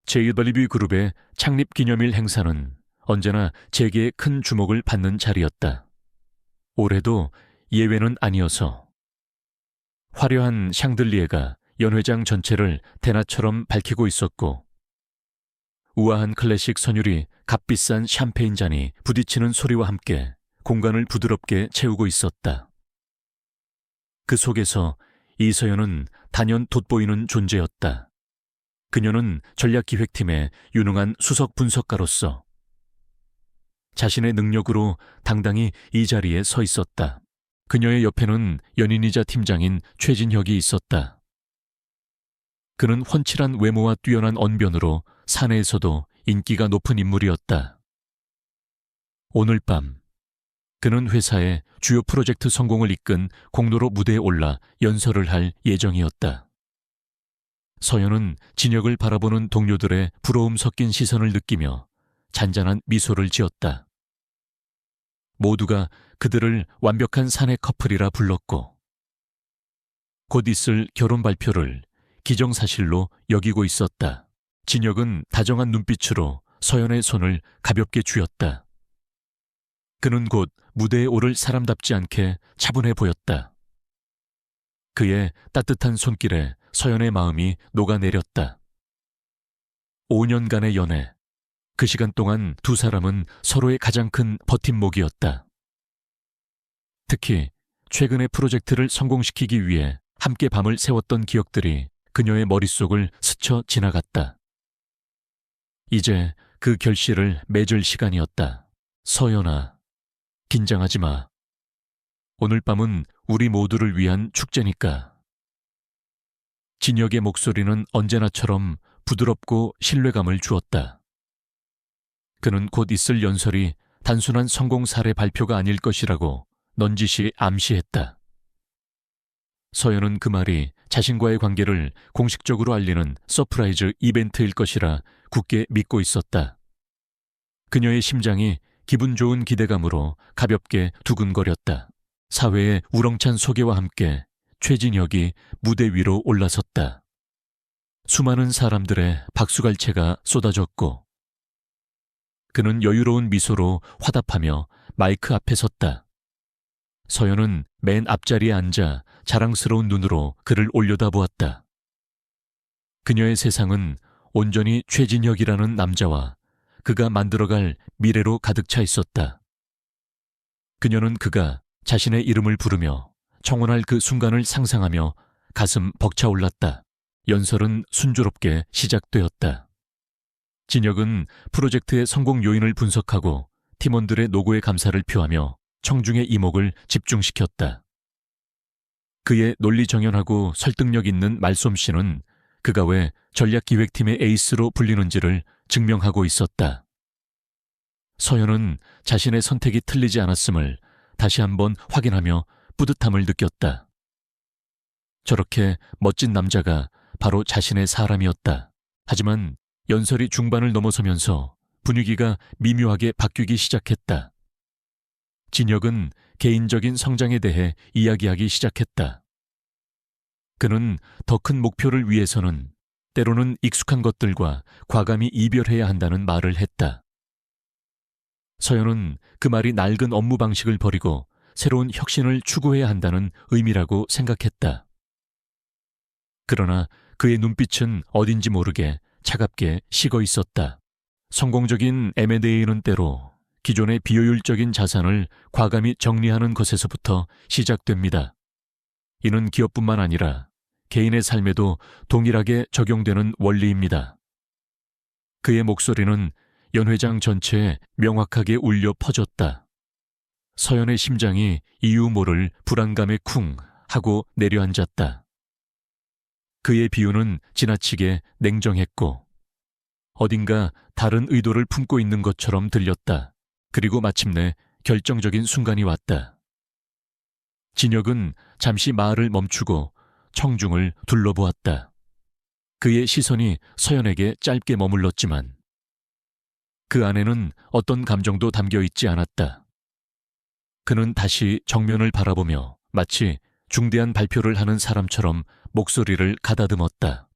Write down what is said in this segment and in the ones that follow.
제이블리비 그룹의 창립 기념일 행사는 언제나 재계의 큰 주목을 받는 자리였다. 올해도 예외는 아니어서 화려한 샹들리에가 연회장 전체를 대낮처럼 밝히고 있었고, 우아한 클래식 선율이 값비싼 샴페인 잔이 부딪히는 소리와 함께 공간을 부드럽게 채우고 있었다. 그 속에서 이서연은 단연 돋보이는 존재였다. 그녀는 전략기획팀의 유능한 수석 분석가로서 자신의 능력으로 당당히 이 자리에 서 있었다. 그녀의 옆에는 연인이자 팀장인 최진혁이 있었다. 그는 훤칠한 외모와 뛰어난 언변으로 사내에서도 인기가 높은 인물이었다. 오늘 밤 그는 회사의 주요 프로젝트 성공을 이끈 공로로 무대에 올라 연설을 할 예정이었다. 서연은 진혁을 바라보는 동료들의 부러움 섞인 시선을 느끼며 잔잔한 미소를 지었다. 모두가 그들을 완벽한 사내 커플이라 불렀고, 곧 있을 결혼 발표를 기정사실로 여기고 있었다. 진혁은 다정한 눈빛으로 서연의 손을 가볍게 쥐었다. 그는 곧 무대에 오를 사람답지 않게 차분해 보였다. 그의 따뜻한 손길에 서연의 마음이 녹아내렸다. 5년간의 연애, 그 시간 동안 두 사람은 서로의 가장 큰 버팀목이었다. 특히 최근의 프로젝트를 성공시키기 위해 함께 밤을 새웠던 기억들이 그녀의 머릿속을 스쳐 지나갔다. 이제 그 결실을 맺을 시간이었다. 서연아, 긴장하지 마. 오늘 밤은 우리 모두를 위한 축제니까. 진혁의 목소리는 언제나처럼 부드럽고 신뢰감을 주었다. 그는 곧 있을 연설이 단순한 성공 사례 발표가 아닐 것이라고 넌지시 암시했다. 서연은 그 말이 자신과의 관계를 공식적으로 알리는 서프라이즈 이벤트일 것이라 굳게 믿고 있었다. 그녀의 심장이 기분 좋은 기대감으로 가볍게 두근거렸다. 사회의 우렁찬 소개와 함께 최진혁이 무대 위로 올라섰다. 수많은 사람들의 박수갈채가 쏟아졌고, 그는 여유로운 미소로 화답하며 마이크 앞에 섰다. 서연은 맨 앞자리에 앉아 자랑스러운 눈으로 그를 올려다보았다. 그녀의 세상은 온전히 최진혁이라는 남자와 그가 만들어갈 미래로 가득 차 있었다. 그녀는 그가 자신의 이름을 부르며 청혼할 그 순간을 상상하며 가슴 벅차올랐다. 연설은 순조롭게 시작되었다. 진혁은 프로젝트의 성공 요인을 분석하고 팀원들의 노고에 감사를 표하며 청중의 이목을 집중시켰다. 그의 논리정연하고 설득력 있는 말솜씨는 그가 왜 전략기획팀의 에이스로 불리는지를 증명하고 있었다. 서연은 자신의 선택이 틀리지 않았음을 다시 한번 확인하며 뿌듯함을 느꼈다. 저렇게 멋진 남자가 바로 자신의 사람이었다. 하지만 연설이 중반을 넘어서면서 분위기가 미묘하게 바뀌기 시작했다. 진혁은 개인적인 성장에 대해 이야기하기 시작했다. 그는 더 큰 목표를 위해서는 때로는 익숙한 것들과 과감히 이별해야 한다는 말을 했다. 서연은 그 말이 낡은 업무 방식을 버리고 새로운 혁신을 추구해야 한다는 의미라고 생각했다. 그러나 그의 눈빛은 어딘지 모르게 차갑게 식어 있었다. 성공적인 M&A는 때로 기존의 비효율적인 자산을 과감히 정리하는 것에서부터 시작됩니다. 이는 기업뿐만 아니라 개인의 삶에도 동일하게 적용되는 원리입니다. 그의 목소리는 연회장 전체에 명확하게 울려 퍼졌다. 서연의 심장이 이유 모를 불안감에 쿵 하고 내려앉았다. 그의 비유는 지나치게 냉정했고 어딘가 다른 의도를 품고 있는 것처럼 들렸다. 그리고 마침내 결정적인 순간이 왔다. 진혁은 잠시 말을 멈추고 청중을 둘러보았다. 그의 시선이 서연에게 짧게 머물렀지만 그 안에는 어떤 감정도 담겨 있지 않았다. 그는 다시 정면을 바라보며 마치 중대한 발표를 하는 사람처럼 목소리를 가다듬었다.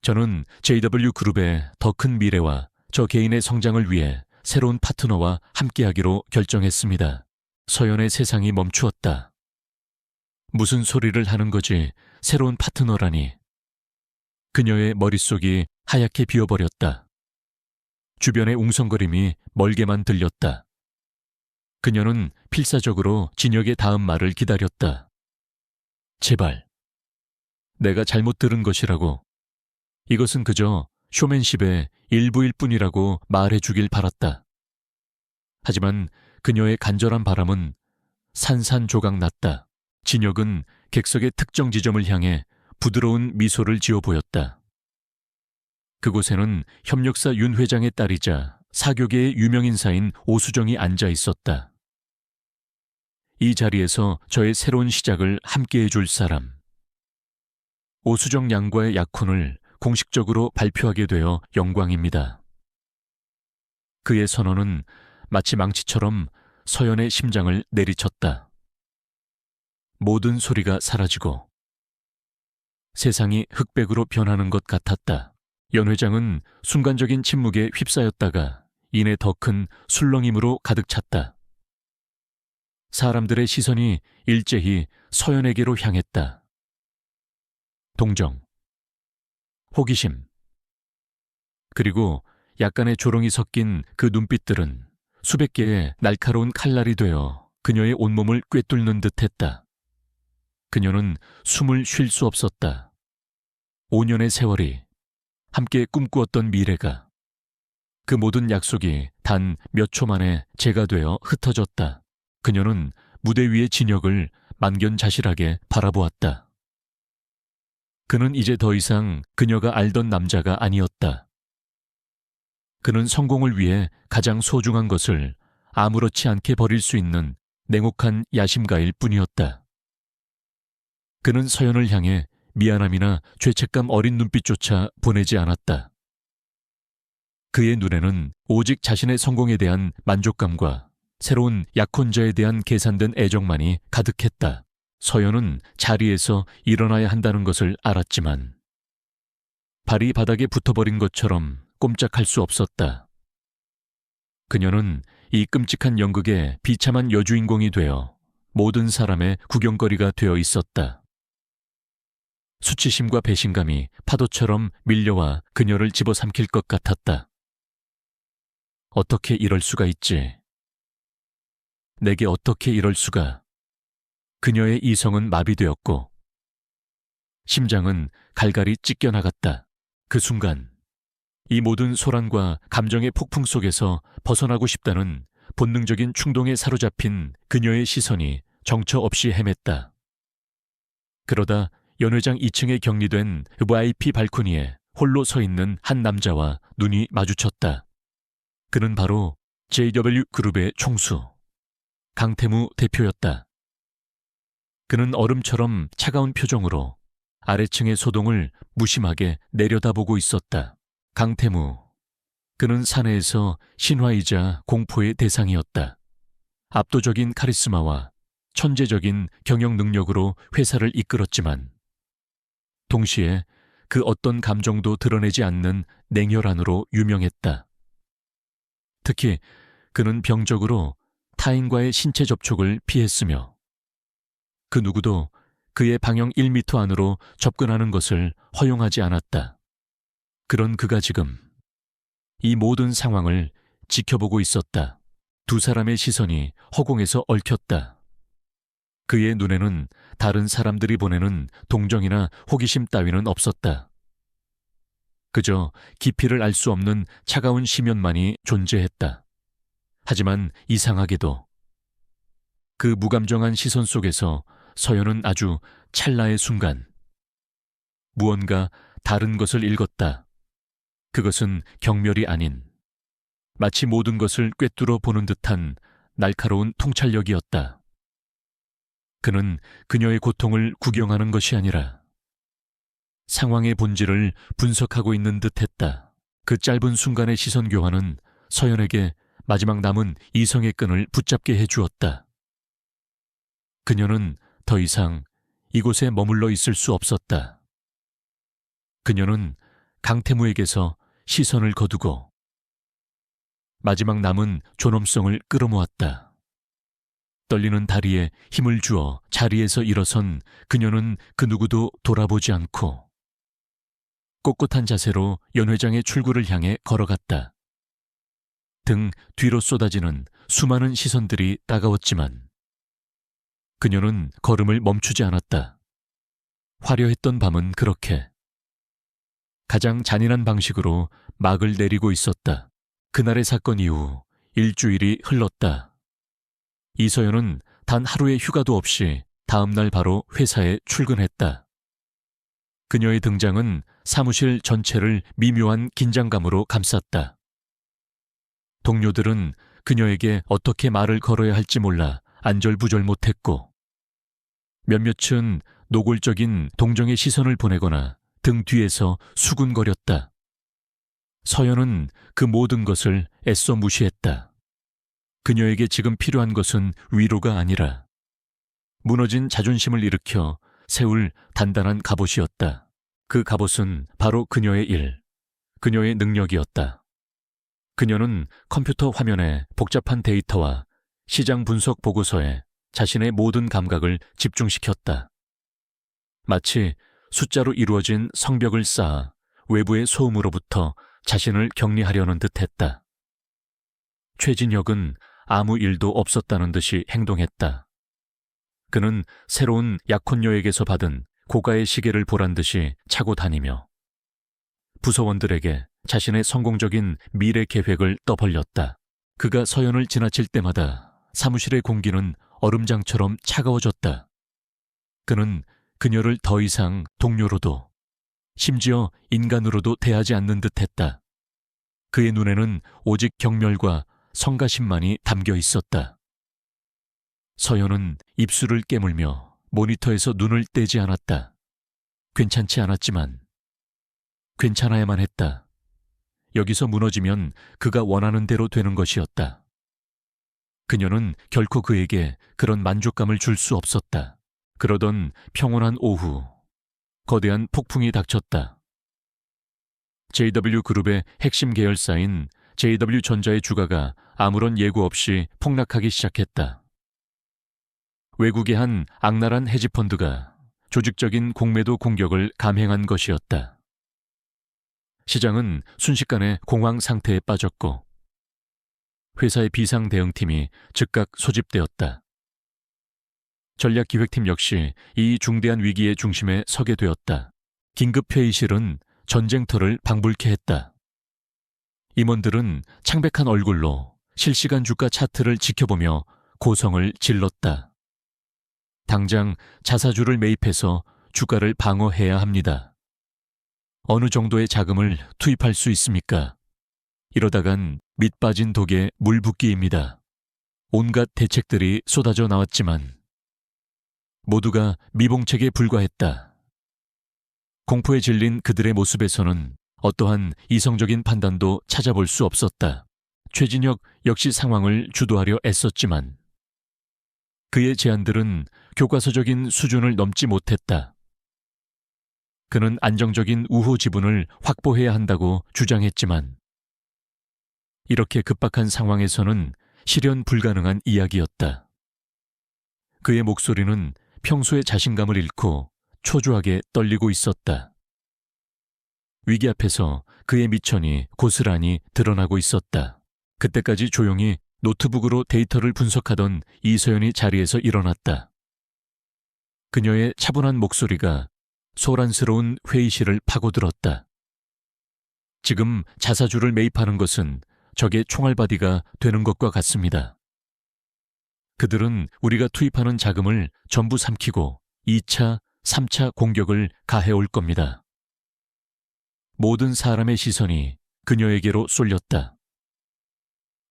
저는 JW그룹의 더 큰 미래와 저 개인의 성장을 위해 새로운 파트너와 함께하기로 결정했습니다. 서연의 세상이 멈추었다. 무슨 소리를 하는 거지, 새로운 파트너라니. 그녀의 머릿속이 하얗게 비어버렸다. 주변의 웅성거림이 멀게만 들렸다. 그녀는 필사적으로 진혁의 다음 말을 기다렸다. 제발. 내가 잘못 들은 것이라고. 이것은 그저 쇼맨십의 일부일 뿐이라고 말해주길 바랐다. 하지만 그녀의 간절한 바람은 산산조각 났다. 진혁은 객석의 특정 지점을 향해 부드러운 미소를 지어 보였다. 그곳에는 협력사 윤 회장의 딸이자 사교계의 유명인사인 오수정이 앉아 있었다. 이 자리에서 저의 새로운 시작을 함께해 줄 사람. 오수정 양과의 약혼을 공식적으로 발표하게 되어 영광입니다. 그의 선언은 마치 망치처럼 서연의 심장을 내리쳤다. 모든 소리가 사라지고 세상이 흑백으로 변하는 것 같았다. 연 회장은 순간적인 침묵에 휩싸였다가 이내 더 큰 술렁임으로 가득 찼다. 사람들의 시선이 일제히 서연에게로 향했다. 동정, 호기심, 그리고 약간의 조롱이 섞인 그 눈빛들은 수백 개의 날카로운 칼날이 되어 그녀의 온몸을 꿰뚫는 듯했다. 그녀는 숨을 쉴 수 없었다. 5년의 세월이, 함께 꿈꾸었던 미래가, 그 모든 약속이 단 몇 초 만에 재가 되어 흩어졌다. 그녀는 무대 위의 진혁을 만견자실하게 바라보았다. 그는 이제 더 이상 그녀가 알던 남자가 아니었다. 그는 성공을 위해 가장 소중한 것을 아무렇지 않게 버릴 수 있는 냉혹한 야심가일 뿐이었다. 그는 서연을 향해 미안함이나 죄책감 어린 눈빛조차 보내지 않았다. 그의 눈에는 오직 자신의 성공에 대한 만족감과 새로운 약혼자에 대한 계산된 애정만이 가득했다. 서연은 자리에서 일어나야 한다는 것을 알았지만 발이 바닥에 붙어버린 것처럼 꼼짝할 수 없었다. 그녀는 이 끔찍한 연극의 비참한 여주인공이 되어 모든 사람의 구경거리가 되어 있었다. 수치심과 배신감이 파도처럼 밀려와 그녀를 집어삼킬 것 같았다. 어떻게 이럴 수가 있지? 내게 어떻게 이럴 수가? 그녀의 이성은 마비되었고 심장은 갈갈이 찢겨나갔다. 그 순간 이 모든 소란과 감정의 폭풍 속에서 벗어나고 싶다는 본능적인 충동에 사로잡힌 그녀의 시선이 정처 없이 헤맸다. 그러다 연 회장 2층에 격리된 VIP 발코니에 홀로 서 있는 한 남자와 눈이 마주쳤다. 그는 바로 JW그룹의 총수, 강태무 대표였다. 그는 얼음처럼 차가운 표정으로 아래층의 소동을 무심하게 내려다보고 있었다. 강태무, 그는 사내에서 신화이자 공포의 대상이었다. 압도적인 카리스마와 천재적인 경영 능력으로 회사를 이끌었지만 동시에 그 어떤 감정도 드러내지 않는 냉혈한으로 유명했다. 특히 그는 병적으로 타인과의 신체 접촉을 피했으며 그 누구도 그의 방형 1미터 안으로 접근하는 것을 허용하지 않았다. 그런 그가 지금 이 모든 상황을 지켜보고 있었다. 두 사람의 시선이 허공에서 얽혔다. 그의 눈에는 다른 사람들이 보내는 동정이나 호기심 따위는 없었다. 그저 깊이를 알 수 없는 차가운 심연만이 존재했다. 하지만 이상하게도 그 무감정한 시선 속에서 서연은 아주 찰나의 순간 무언가 다른 것을 읽었다. 그것은 경멸이 아닌 마치 모든 것을 꿰뚫어 보는 듯한 날카로운 통찰력이었다. 그는 그녀의 고통을 구경하는 것이 아니라 상황의 본질을 분석하고 있는 듯했다. 그 짧은 순간의 시선 교환은 서연에게 마지막 남은 이성의 끈을 붙잡게 해주었다. 그녀는 더 이상 이곳에 머물러 있을 수 없었다. 그녀는 강태무에게서 시선을 거두고 마지막 남은 존엄성을 끌어모았다. 떨리는 다리에 힘을 주어 자리에서 일어선 그녀는 그 누구도 돌아보지 않고 꼿꼿한 자세로 연회장의 출구를 향해 걸어갔다. 등 뒤로 쏟아지는 수많은 시선들이 따가웠지만 그녀는 걸음을 멈추지 않았다. 화려했던 밤은 그렇게 가장 잔인한 방식으로 막을 내리고 있었다. 그날의 사건 이후 일주일이 흘렀다. 이서연은 단 하루의 휴가도 없이 다음 날 바로 회사에 출근했다. 그녀의 등장은 사무실 전체를 미묘한 긴장감으로 감쌌다. 동료들은 그녀에게 어떻게 말을 걸어야 할지 몰라 안절부절 못했고 몇몇은 노골적인 동정의 시선을 보내거나 등 뒤에서 수군거렸다. 서연은 그 모든 것을 애써 무시했다. 그녀에게 지금 필요한 것은 위로가 아니라 무너진 자존심을 일으켜 세울 단단한 갑옷이었다. 그 갑옷은 바로 그녀의 일, 그녀의 능력이었다. 그녀는 컴퓨터 화면에 복잡한 데이터와 시장 분석 보고서에 자신의 모든 감각을 집중시켰다. 마치 숫자로 이루어진 성벽을 쌓아 외부의 소음으로부터 자신을 격리하려는 듯했다. 최진혁은 아무 일도 없었다는 듯이 행동했다. 그는 새로운 약혼녀에게서 받은 고가의 시계를 보란 듯이 차고 다니며 부서원들에게 자신의 성공적인 미래 계획을 떠벌렸다. 그가 서연을 지나칠 때마다 사무실의 공기는 얼음장처럼 차가워졌다. 그는 그녀를 더 이상 동료로도 심지어 인간으로도 대하지 않는 듯했다. 그의 눈에는 오직 경멸과 성가심만이 담겨 있었다. 서연은 입술을 깨물며 모니터에서 눈을 떼지 않았다. 괜찮지 않았지만 괜찮아야만 했다. 여기서 무너지면 그가 원하는 대로 되는 것이었다. 그녀는 결코 그에게 그런 만족감을 줄 수 없었다. 그러던 평온한 오후, 거대한 폭풍이 닥쳤다. JW그룹의 핵심 계열사인 JW전자의 주가가 아무런 예고 없이 폭락하기 시작했다. 외국의 한 악랄한 헤지펀드가 조직적인 공매도 공격을 감행한 것이었다. 시장은 순식간에 공황 상태에 빠졌고 회사의 비상 대응팀이 즉각 소집되었다. 전략기획팀 역시 이 중대한 위기의 중심에 서게 되었다. 긴급회의실은 전쟁터를 방불케 했다. 임원들은 창백한 얼굴로 실시간 주가 차트를 지켜보며 고성을 질렀다. 당장 자사주를 매입해서 주가를 방어해야 합니다. 어느 정도의 자금을 투입할 수 있습니까? 이러다간 밑 빠진 독에 물 붓기입니다. 온갖 대책들이 쏟아져 나왔지만 모두가 미봉책에 불과했다. 공포에 질린 그들의 모습에서는 어떠한 이성적인 판단도 찾아볼 수 없었다. 최진혁 역시 상황을 주도하려 애썼지만 그의 제안들은 교과서적인 수준을 넘지 못했다. 그는 안정적인 우호 지분을 확보해야 한다고 주장했지만 이렇게 급박한 상황에서는 실현 불가능한 이야기였다. 그의 목소리는 평소의 자신감을 잃고 초조하게 떨리고 있었다. 위기 앞에서 그의 미천이 고스란히 드러나고 있었다. 그때까지 조용히 노트북으로 데이터를 분석하던 이서연이 자리에서 일어났다. 그녀의 차분한 목소리가 소란스러운 회의실을 파고들었다. 지금 자사주를 매입하는 것은 적의 총알바디가 되는 것과 같습니다. 그들은 우리가 투입하는 자금을 전부 삼키고 2차, 3차 공격을 가해올 겁니다. 모든 사람의 시선이 그녀에게로 쏠렸다.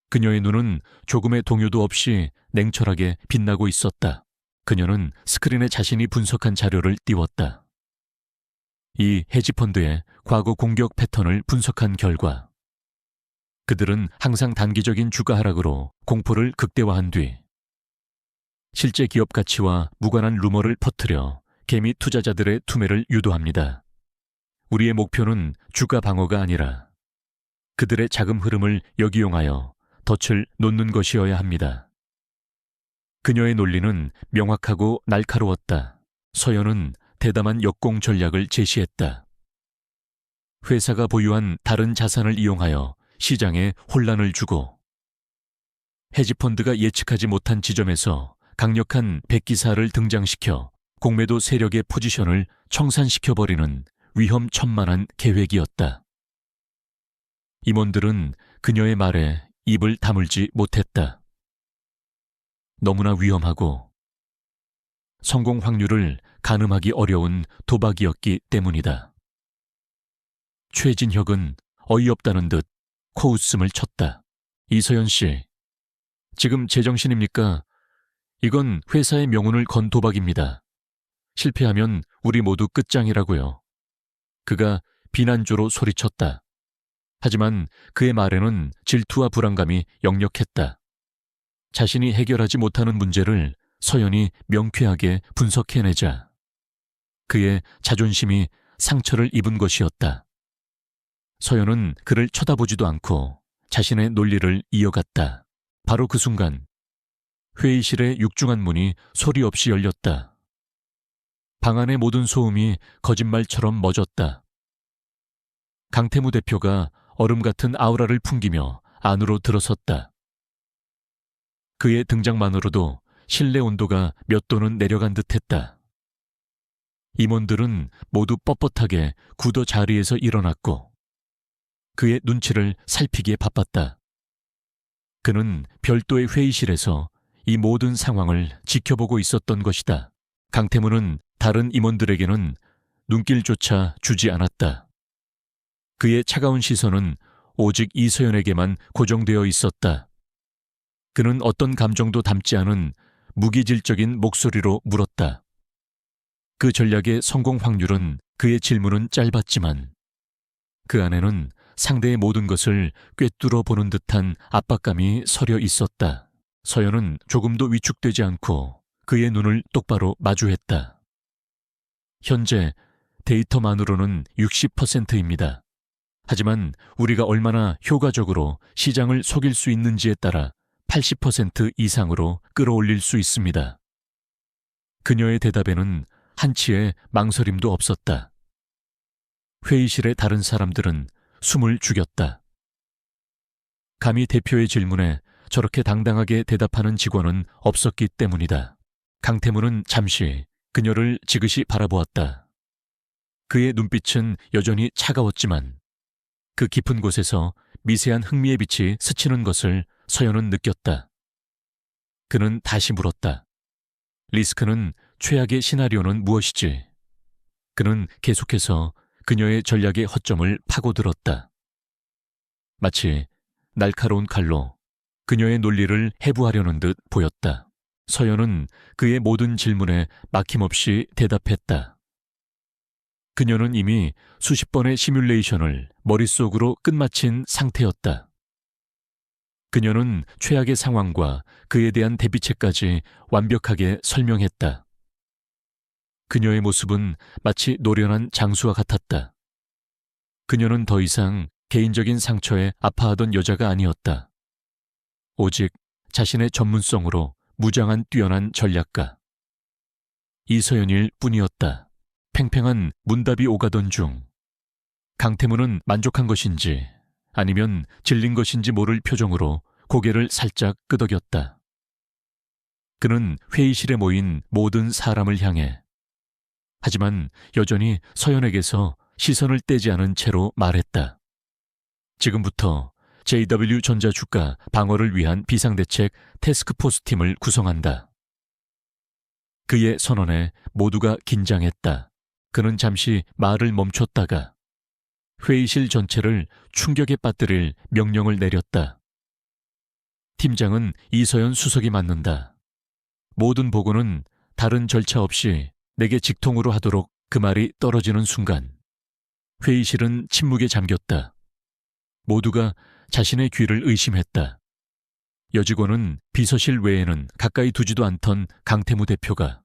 그녀의 눈은 조금의 동요도 없이 냉철하게 빛나고 있었다. 그녀는 스크린에 자신이 분석한 자료를 띄웠다. 이 헤지펀드의 과거 공격 패턴을 분석한 결과 그들은 항상 단기적인 주가 하락으로 공포를 극대화한 뒤 실제 기업 가치와 무관한 루머를 퍼뜨려 개미 투자자들의 투매를 유도합니다. 우리의 목표는 주가 방어가 아니라 그들의 자금 흐름을 역이용하여 덫을 놓는 것이어야 합니다. 그녀의 논리는 명확하고 날카로웠다. 서연은 대담한 역공 전략을 제시했다. 회사가 보유한 다른 자산을 이용하여 시장에 혼란을 주고 헤지펀드가 예측하지 못한 지점에서 강력한 백기사를 등장시켜 공매도 세력의 포지션을 청산시켜버리는 위험천만한 계획이었다. 임원들은 그녀의 말에 입을 다물지 못했다. 너무나 위험하고 성공 확률을 가늠하기 어려운 도박이었기 때문이다. 최진혁은 어이없다는 듯 코웃음을 쳤다. 이서연 씨, 지금 제정신입니까? 이건 회사의 명운을 건 도박입니다. 실패하면 우리 모두 끝장이라고요. 그가 비난조로 소리쳤다. 하지만 그의 말에는 질투와 불안감이 역력했다. 자신이 해결하지 못하는 문제를 서연이 명쾌하게 분석해내자 그의 자존심이 상처를 입은 것이었다. 서연은 그를 쳐다보지도 않고 자신의 논리를 이어갔다. 바로 그 순간 회의실의 육중한 문이 소리 없이 열렸다. 방 안의 모든 소음이 거짓말처럼 멎었다. 강태무 대표가 얼음 같은 아우라를 풍기며 안으로 들어섰다. 그의 등장만으로도 실내 온도가 몇 도는 내려간 듯했다. 임원들은 모두 뻣뻣하게 굳어 자리에서 일어났고 그의 눈치를 살피기에 바빴다. 그는 별도의 회의실에서 이 모든 상황을 지켜보고 있었던 것이다. 강태무는 다른 임원들에게는 눈길조차 주지 않았다. 그의 차가운 시선은 오직 이서연에게만 고정되어 있었다. 그는 어떤 감정도 담지 않은 무기질적인 목소리로 물었다. 그 전략의 성공 확률은 그의 질문은 짧았지만 그 안에는 상대의 모든 것을 꿰뚫어 보는 듯한 압박감이 서려 있었다. 서연은 조금도 위축되지 않고 그의 눈을 똑바로 마주했다. 현재 데이터만으로는 60%입니다. 하지만 우리가 얼마나 효과적으로 시장을 속일 수 있는지에 따라 80% 이상으로 끌어올릴 수 있습니다. 그녀의 대답에는 한치의 망설임도 없었다. 회의실의 다른 사람들은 숨을 죽였다. 감히 대표의 질문에 저렇게 당당하게 대답하는 직원은 없었기 때문이다. 강태무는 잠시 그녀를 지그시 바라보았다. 그의 눈빛은 여전히 차가웠지만 그 깊은 곳에서 미세한 흥미의 빛이 스치는 것을 서연은 느꼈다. 그는 다시 물었다. 리스크는 최악의 시나리오는 무엇이지? 그는 계속해서 그녀의 전략의 허점을 파고들었다. 마치 날카로운 칼로 그녀의 논리를 해부하려는 듯 보였다. 서연은 그의 모든 질문에 막힘없이 대답했다. 그녀는 이미 수십 번의 시뮬레이션을 머릿속으로 끝마친 상태였다. 그녀는 최악의 상황과 그에 대한 대비책까지 완벽하게 설명했다. 그녀의 모습은 마치 노련한 장수와 같았다. 그녀는 더 이상 개인적인 상처에 아파하던 여자가 아니었다. 오직 자신의 전문성으로 무장한 뛰어난 전략가. 이서연일 뿐이었다. 팽팽한 문답이 오가던 중 강태무는 만족한 것인지 아니면 질린 것인지 모를 표정으로 고개를 살짝 끄덕였다. 그는 회의실에 모인 모든 사람을 향해 하지만 여전히 서연에게서 시선을 떼지 않은 채로 말했다. 지금부터 JW전자 주가 방어를 위한 비상대책 태스크포스 팀을 구성한다. 그의 선언에 모두가 긴장했다. 그는 잠시 말을 멈췄다가 회의실 전체를 충격에 빠뜨릴 명령을 내렸다. 팀장은 이서연 수석이 맡는다. 모든 보고는 다른 절차 없이 내게 직통으로 하도록. 그 말이 떨어지는 순간 회의실은 침묵에 잠겼다. 모두가 자신의 귀를 의심했다. 여직원은 비서실 외에는 가까이 두지도 않던 강태무 대표가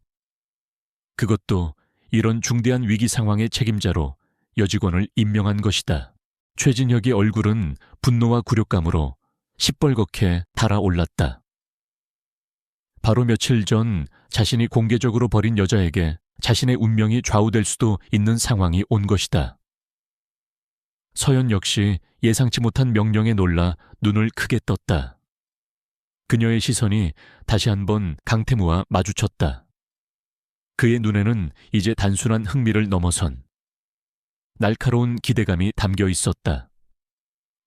그것도 이런 중대한 위기 상황의 책임자로 여직원을 임명한 것이다. 최진혁의 얼굴은 분노와 굴욕감으로 시뻘겋게 달아올랐다. 바로 며칠 전 자신이 공개적으로 버린 여자에게 자신의 운명이 좌우될 수도 있는 상황이 온 것이다. 서연 역시 예상치 못한 명령에 놀라 눈을 크게 떴다. 그녀의 시선이 다시 한번 강태무와 마주쳤다. 그의 눈에는 이제 단순한 흥미를 넘어선 날카로운 기대감이 담겨 있었다.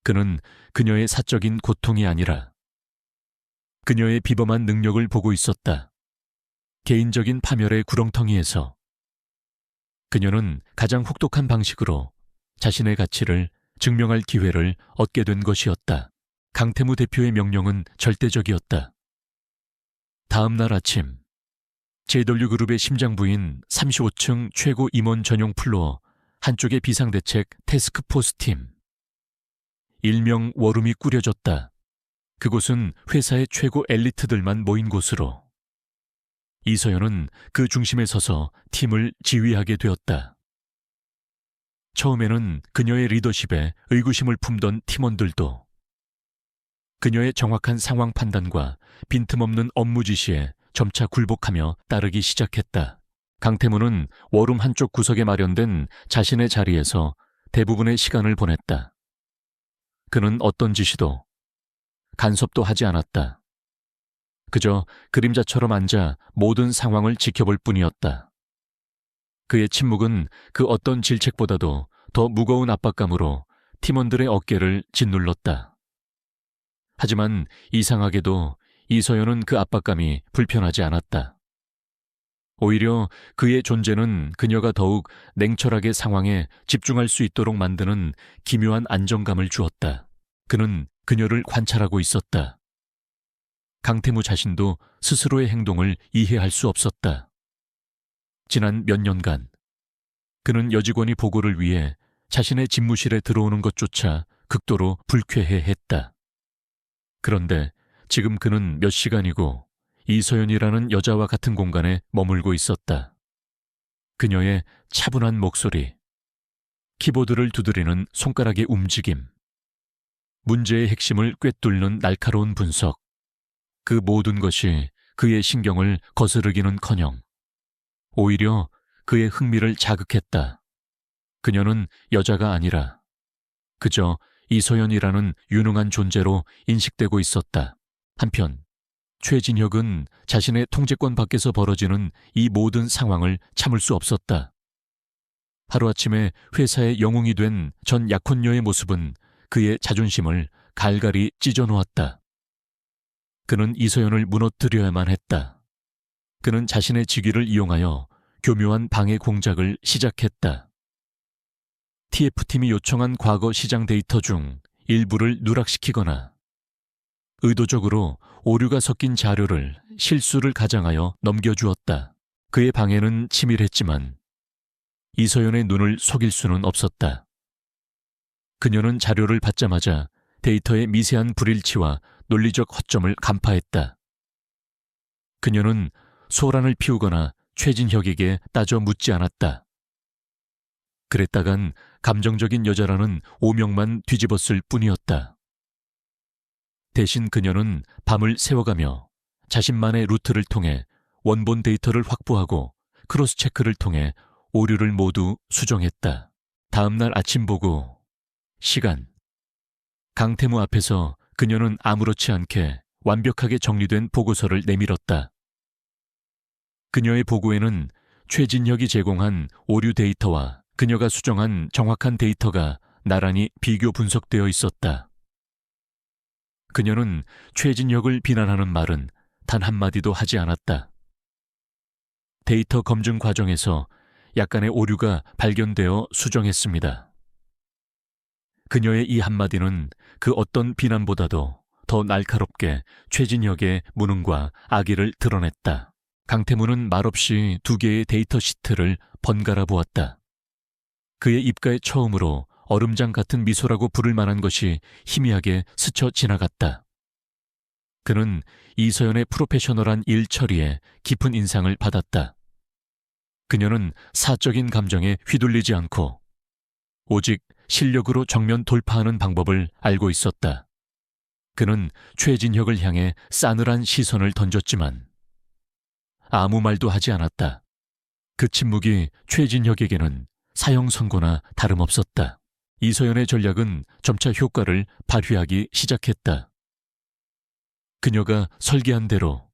그는 그녀의 사적인 고통이 아니라 그녀의 비범한 능력을 보고 있었다. 개인적인 파멸의 구렁텅이에서 그녀는 가장 혹독한 방식으로 자신의 가치를 증명할 기회를 얻게 된 것이었다. 강태무 대표의 명령은 절대적이었다. 다음 날 아침, JW그룹의 심장부인 35층 최고 임원 전용 플로어 한쪽의 비상대책 태스크포스 팀. 일명 워룸이 꾸려졌다. 그곳은 회사의 최고 엘리트들만 모인 곳으로. 이서연은 그 중심에 서서 팀을 지휘하게 되었다. 처음에는 그녀의 리더십에 의구심을 품던 팀원들도 그녀의 정확한 상황 판단과 빈틈없는 업무 지시에 점차 굴복하며 따르기 시작했다. 강태무는 워룸 한쪽 구석에 마련된 자신의 자리에서 대부분의 시간을 보냈다. 그는 어떤 지시도 간섭도 하지 않았다. 그저 그림자처럼 앉아 모든 상황을 지켜볼 뿐이었다. 그의 침묵은 그 어떤 질책보다도 더 무거운 압박감으로 팀원들의 어깨를 짓눌렀다. 하지만 이상하게도 이서연은 그 압박감이 불편하지 않았다. 오히려 그의 존재는 그녀가 더욱 냉철하게 상황에 집중할 수 있도록 만드는 기묘한 안정감을 주었다. 그는 그녀를 관찰하고 있었다. 강태무 자신도 스스로의 행동을 이해할 수 없었다. 지난 몇 년간 그는 여직원이 보고를 위해 자신의 집무실에 들어오는 것조차 극도로 불쾌해했다. 그런데 지금 그는 몇 시간이고 이서연이라는 여자와 같은 공간에 머물고 있었다. 그녀의 차분한 목소리, 키보드를 두드리는 손가락의 움직임, 문제의 핵심을 꿰뚫는 날카로운 분석, 그 모든 것이 그의 신경을 거스르기는커녕 오히려 그의 흥미를 자극했다. 그녀는 여자가 아니라 그저 이서연이라는 유능한 존재로 인식되고 있었다. 한편 최진혁은 자신의 통제권 밖에서 벌어지는 이 모든 상황을 참을 수 없었다. 하루아침에 회사의 영웅이 된 전 약혼녀의 모습은 그의 자존심을 갈갈이 찢어놓았다. 그는 이서연을 무너뜨려야만 했다. 그는 자신의 직위를 이용하여 교묘한 방해 공작을 시작했다. TF팀이 요청한 과거 시장 데이터 중 일부를 누락시키거나 의도적으로 오류가 섞인 자료를 실수를 가장하여 넘겨주었다. 그의 방해는 치밀했지만 이서연의 눈을 속일 수는 없었다. 그녀는 자료를 받자마자 데이터의 미세한 불일치와 논리적 허점을 간파했다. 그녀는 소란을 피우거나 최진혁에게 따져 묻지 않았다. 그랬다간 감정적인 여자라는 오명만 뒤집었을 뿐이었다. 대신 그녀는 밤을 새워가며 자신만의 루트를 통해 원본 데이터를 확보하고 크로스 체크를 통해 오류를 모두 수정했다. 다음 날 아침 보고 시간. 강태무 앞에서 그녀는 아무렇지 않게 완벽하게 정리된 보고서를 내밀었다. 그녀의 보고에는 최진혁이 제공한 오류 데이터와 그녀가 수정한 정확한 데이터가 나란히 비교 분석되어 있었다. 그녀는 최진혁을 비난하는 말은 단 한마디도 하지 않았다. 데이터 검증 과정에서 약간의 오류가 발견되어 수정했습니다. 그녀의 이 한마디는 그 어떤 비난보다도 더 날카롭게 최진혁의 무능과 악의를 드러냈다. 강태무는 말없이 2개의 데이터 시트를 번갈아 보았다. 그의 입가에 처음으로 얼음장 같은 미소라고 부를 만한 것이 희미하게 스쳐 지나갔다. 그는 이서연의 프로페셔널한 일 처리에 깊은 인상을 받았다. 그녀는 사적인 감정에 휘둘리지 않고 오직 실력으로 정면 돌파하는 방법을 알고 있었다. 그는 최진혁을 향해 싸늘한 시선을 던졌지만 아무 말도 하지 않았다. 그 침묵이 최진혁에게는 사형 선고나 다름없었다. 이서연의 전략은 점차 효과를 발휘하기 시작했다. 그녀가 설계한 대로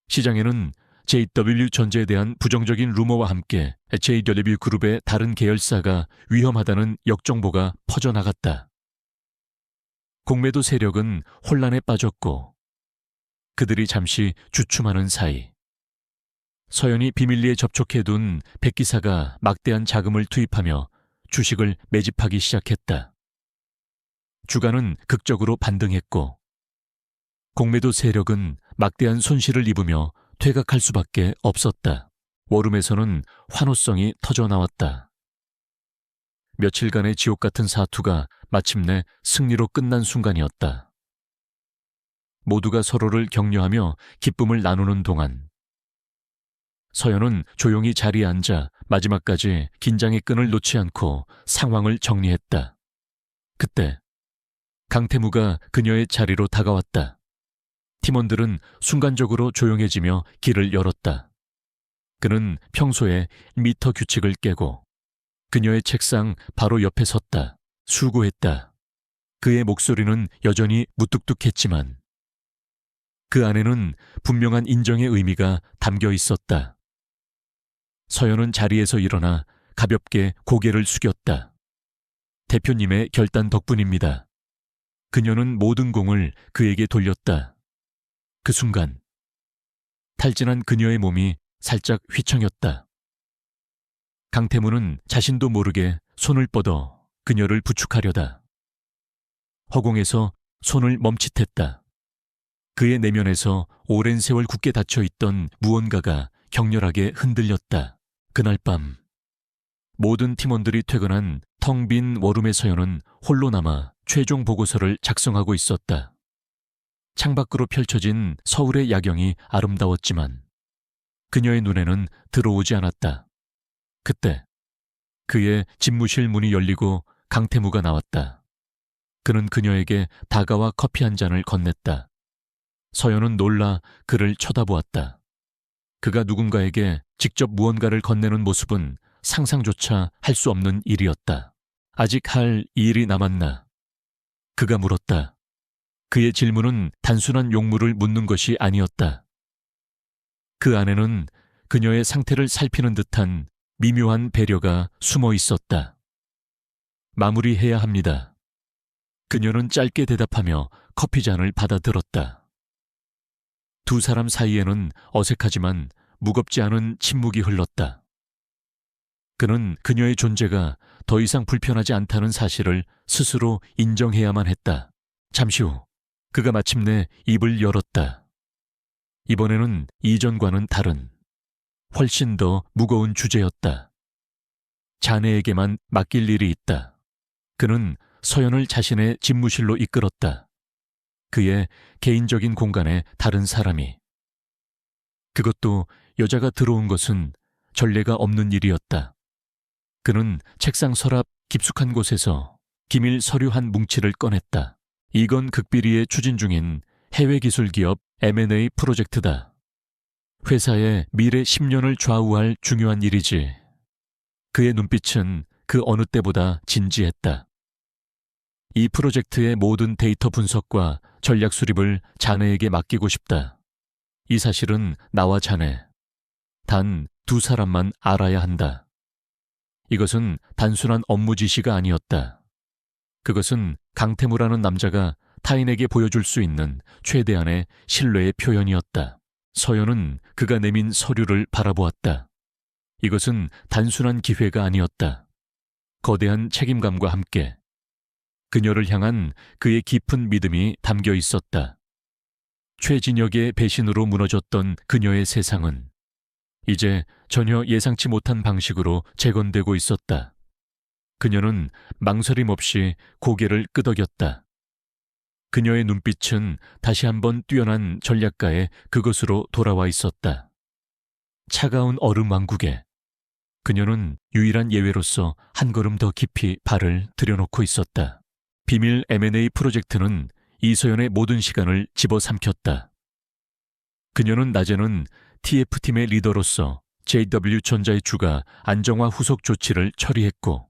시장에는 JW전자에 대한 부정적인 루머와 함께 JW그룹의 다른 계열사가 위험하다는 역정보가 퍼져나갔다. 공매도 세력은 혼란에 빠졌고 그들이 잠시 주춤하는 사이 서연이 비밀리에 접촉해둔 백기사가 막대한 자금을 투입하며 주식을 매집하기 시작했다. 주가는 극적으로 반등했고 공매도 세력은 막대한 손실을 입으며 퇴각할 수밖에 없었다. 워룸에서는 환호성이 터져나왔다. 며칠간의 지옥 같은 사투가 마침내 승리로 끝난 순간이었다. 모두가 서로를 격려하며 기쁨을 나누는 동안 서연은 조용히 자리에 앉아 마지막까지 긴장의 끈을 놓지 않고 상황을 정리했다. 그때 강태무가 그녀의 자리로 다가왔다. 팀원들은 순간적으로 조용해지며 길을 열었다. 그는 평소에 미터 규칙을 깨고 그녀의 책상 바로 옆에 섰다. 수고했다. 그의 목소리는 여전히 무뚝뚝했지만 그 안에는 분명한 인정의 의미가 담겨 있었다. 서연은 자리에서 일어나 가볍게 고개를 숙였다. 대표님의 결단 덕분입니다. 그녀는 모든 공을 그에게 돌렸다. 그 순간 탈진한 그녀의 몸이 살짝 휘청였다. 강태무는 자신도 모르게 손을 뻗어 그녀를 부축하려다. 허공에서 손을 멈칫했다. 그의 내면에서 오랜 세월 굳게 닫혀있던 무언가가 격렬하게 흔들렸다. 그날 밤 모든 팀원들이 퇴근한 텅 빈 워룸의 서연은 홀로 남아 최종 보고서를 작성하고 있었다. 창밖으로 펼쳐진 서울의 야경이 아름다웠지만 그녀의 눈에는 들어오지 않았다. 그때 그의 집무실 문이 열리고 강태무가 나왔다. 그는 그녀에게 다가와 커피 한 잔을 건넸다. 서연은 놀라 그를 쳐다보았다. 그가 누군가에게 직접 무언가를 건네는 모습은 상상조차 할 수 없는 일이었다. 아직 할 일이 남았나? 그가 물었다. 그의 질문은 단순한 용무를 묻는 것이 아니었다. 그 안에는 그녀의 상태를 살피는 듯한 미묘한 배려가 숨어 있었다. 마무리해야 합니다. 그녀는 짧게 대답하며 커피잔을 받아들었다. 두 사람 사이에는 어색하지만 무겁지 않은 침묵이 흘렀다. 그는 그녀의 존재가 더 이상 불편하지 않다는 사실을 스스로 인정해야만 했다. 잠시 후 그가 마침내 입을 열었다. 이번에는 이전과는 다른 훨씬 더 무거운 주제였다. 자네에게만 맡길 일이 있다. 그는 서연을 자신의 집무실로 이끌었다. 그의 개인적인 공간에 다른 사람이. 그것도 여자가 들어온 것은 전례가 없는 일이었다. 그는 책상 서랍 깊숙한 곳에서 기밀 서류 한 뭉치를 꺼냈다. 이건 극비리에 추진 중인 해외 기술 기업 M&A 프로젝트다. 회사의 미래 10년을 좌우할 중요한 일이지. 그의 눈빛은 그 어느 때보다 진지했다. 이 프로젝트의 모든 데이터 분석과 전략 수립을 자네에게 맡기고 싶다. 이 사실은 나와 자네, 단 두 사람만 알아야 한다. 이것은 단순한 업무 지시가 아니었다. 그것은 강태무라는 남자가 타인에게 보여줄 수 있는 최대한의 신뢰의 표현이었다. 서연은 그가 내민 서류를 바라보았다. 이것은 단순한 기회가 아니었다. 거대한 책임감과 함께 그녀를 향한 그의 깊은 믿음이 담겨 있었다. 최진혁의 배신으로 무너졌던 그녀의 세상은 이제 전혀 예상치 못한 방식으로 재건되고 있었다. 그녀는 망설임 없이 고개를 끄덕였다. 그녀의 눈빛은 다시 한번 뛰어난 전략가의 그것으로 돌아와 있었다. 차가운 얼음 왕국에 그녀는 유일한 예외로서 한 걸음 더 깊이 발을 들여놓고 있었다. 비밀 M&A 프로젝트는 이서연의 모든 시간을 집어삼켰다. 그녀는 낮에는 TF팀의 리더로서 JW전자의 주가 안정화 후속 조치를 처리했고,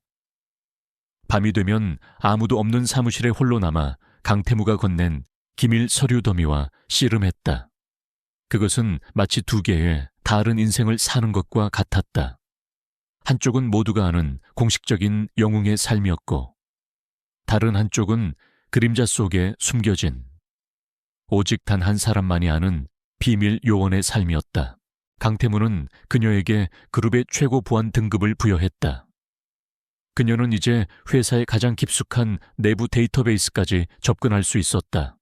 밤이 되면 아무도 없는 사무실에 홀로 남아 강태무가 건넨 기밀 서류 더미와 씨름했다. 그것은 마치 두 개의 다른 인생을 사는 것과 같았다. 한쪽은 모두가 아는 공식적인 영웅의 삶이었고, 다른 한쪽은 그림자 속에 숨겨진 오직 단 한 사람만이 아는 비밀 요원의 삶이었다. 강태무는 그녀에게 그룹의 최고 보안 등급을 부여했다. 그녀는 이제 회사의 가장 깊숙한 내부 데이터베이스까지 접근할 수 있었다.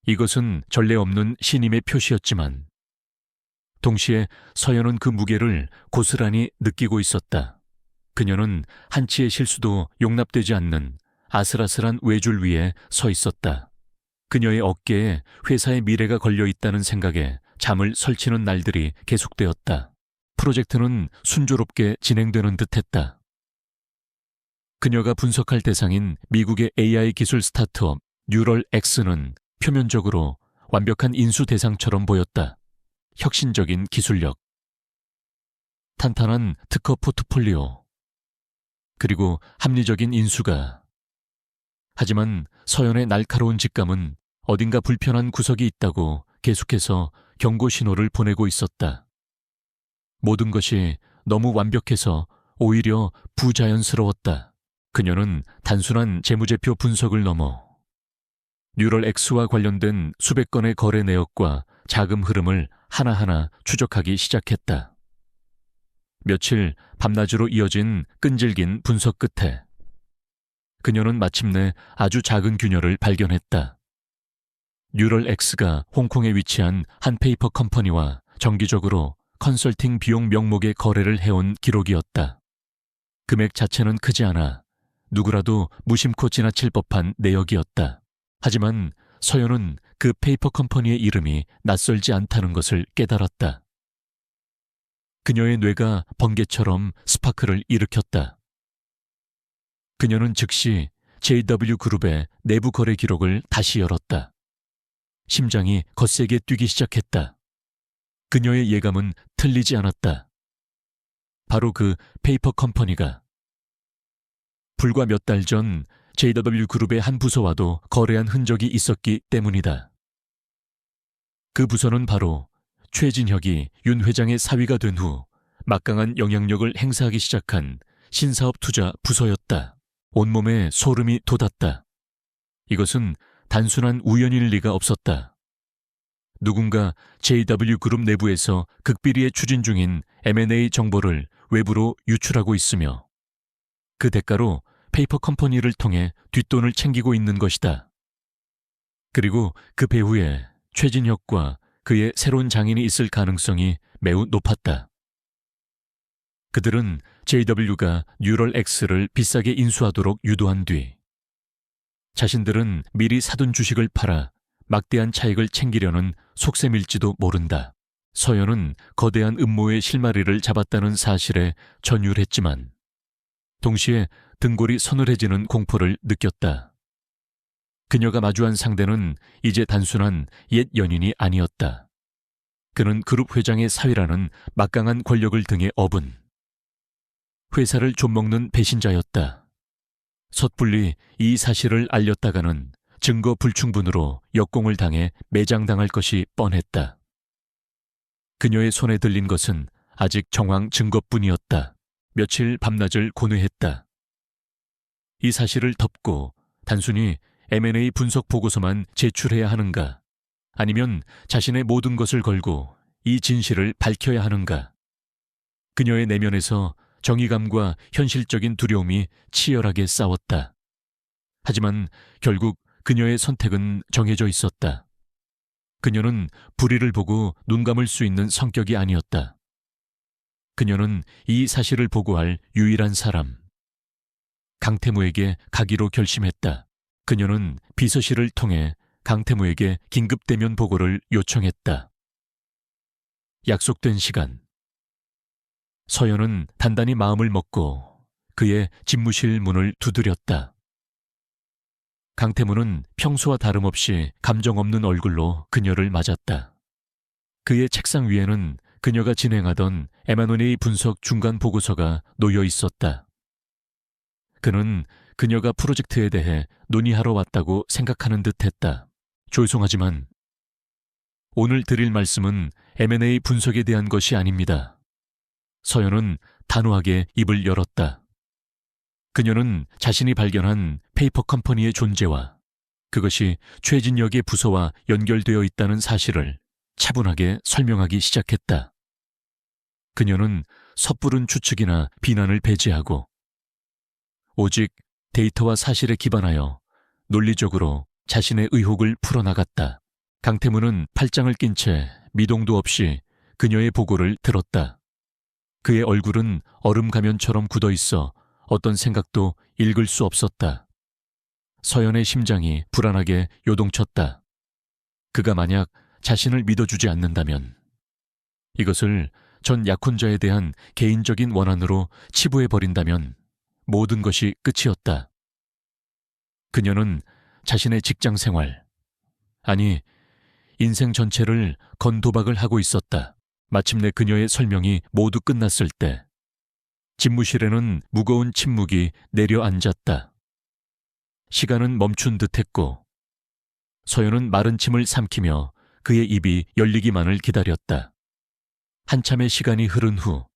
이것은 전례 없는 신임의 표시였지만 동시에 서연은 그 무게를 고스란히 느끼고 있었다. 그녀는 한치의 실수도 용납되지 않는 아슬아슬한 외줄 위에 서 있었다. 그녀의 어깨에 회사의 미래가 걸려 있다는 생각에 잠을 설치는 날들이 계속되었다. 프로젝트는 순조롭게 진행되는 듯했다. 그녀가 분석할 대상인 미국의 AI 기술 스타트업 뉴럴X는 표면적으로 완벽한 인수 대상처럼 보였다. 혁신적인 기술력, 탄탄한 특허 포트폴리오, 그리고 합리적인 인수가. 하지만 서연의 날카로운 직감은 어딘가 불편한 구석이 있다고 계속해서 경고 신호를 보내고 있었다. 모든 것이 너무 완벽해서 오히려 부자연스러웠다. 그녀는 단순한 재무제표 분석을 넘어 뉴럴X와 관련된 수백 건의 거래 내역과 자금 흐름을 하나하나 추적하기 시작했다. 며칠 밤낮으로 이어진 끈질긴 분석 끝에 그녀는 마침내 아주 작은 균열을 발견했다. 뉴럴X가 홍콩에 위치한 한 페이퍼 컴퍼니와 정기적으로 컨설팅 비용 명목의 거래를 해온 기록이었다. 금액 자체는 크지 않아 누구라도 무심코 지나칠 법한 내역이었다. 하지만 서연은 그 페이퍼 컴퍼니의 이름이 낯설지 않다는 것을 깨달았다. 그녀의 뇌가 번개처럼 스파크를 일으켰다. 그녀는 즉시 JW그룹의 내부 거래 기록을 다시 열었다. 심장이 거세게 뛰기 시작했다. 그녀의 예감은 틀리지 않았다. 바로 그 페이퍼 컴퍼니가 불과 몇 달 전 JW그룹의 한 부서와도 거래한 흔적이 있었기 때문이다. 그 부서는 바로 최진혁이 윤 회장의 사위가 된 후 막강한 영향력을 행사하기 시작한 신사업 투자 부서였다. 온몸에 소름이 돋았다. 이것은 단순한 우연일 리가 없었다. 누군가 JW그룹 내부에서 극비리에 추진 중인 M&A 정보를 외부로 유출하고 있으며 그 대가로 페이퍼 컴퍼니를 통해 뒷돈을 챙기고 있는 것이다. 그리고 그 배후에 최진혁과 그의 새로운 장인이 있을 가능성이 매우 높았다. 그들은 JW가 뉴럴X를 비싸게 인수하도록 유도한 뒤 자신들은 미리 사둔 주식을 팔아 막대한 차익을 챙기려는 속셈일지도 모른다. 서연은 거대한 음모의 실마리를 잡았다는 사실에 전율했지만 동시에 등골이 서늘해지는 공포를 느꼈다. 그녀가 마주한 상대는 이제 단순한 옛 연인이 아니었다. 그는 그룹 회장의 사위라는 막강한 권력을 등에 업은 회사를 좀먹는 배신자였다. 섣불리 이 사실을 알렸다가는 증거 불충분으로 역공을 당해 매장당할 것이 뻔했다. 그녀의 손에 들린 것은 아직 정황 증거뿐이었다. 며칠 밤낮을 고뇌했다. 이 사실을 덮고 단순히 M&A 분석 보고서만 제출해야 하는가? 아니면 자신의 모든 것을 걸고 이 진실을 밝혀야 하는가? 그녀의 내면에서 정의감과 현실적인 두려움이 치열하게 싸웠다. 하지만 결국 그녀의 선택은 정해져 있었다. 그녀는 불의를 보고 눈 감을 수 있는 성격이 아니었다. 그녀는 이 사실을 보고할 유일한 사람, 강태무에게 가기로 결심했다. 그녀는 비서실을 통해 강태무에게 긴급 대면 보고를 요청했다. 약속된 시간. 서연은 단단히 마음을 먹고 그의 집무실 문을 두드렸다. 강태무는 평소와 다름없이 감정 없는 얼굴로 그녀를 맞았다. 그의 책상 위에는 그녀가 진행하던 M&A 분석 중간 보고서가 놓여 있었다. 그는 그녀가 프로젝트에 대해 논의하러 왔다고 생각하는 듯했다. 죄송하지만 오늘 드릴 말씀은 M&A 분석에 대한 것이 아닙니다. 서연은 단호하게 입을 열었다. 그녀는 자신이 발견한 페이퍼 컴퍼니의 존재와 그것이 최진혁의 부서와 연결되어 있다는 사실을 차분하게 설명하기 시작했다. 그녀는 섣부른 추측이나 비난을 배제하고 오직 데이터와 사실에 기반하여 논리적으로 자신의 의혹을 풀어나갔다. 강태무는 팔짱을 낀 채 미동도 없이 그녀의 보고를 들었다. 그의 얼굴은 얼음 가면처럼 굳어 있어 어떤 생각도 읽을 수 없었다. 서연의 심장이 불안하게 요동쳤다. 그가 만약 자신을 믿어주지 않는다면 이것을 전 약혼자에 대한 개인적인 원한으로 치부해버린다면 모든 것이 끝이었다. 그녀는 자신의 직장 생활, 아니 인생 전체를 건 도박을 하고 있었다. 마침내 그녀의 설명이 모두 끝났을 때 집무실에는 무거운 침묵이 내려앉았다. 시간은 멈춘 듯했고 서연은 마른 침을 삼키며 그의 입이 열리기만을 기다렸다. 한참의 시간이 흐른 후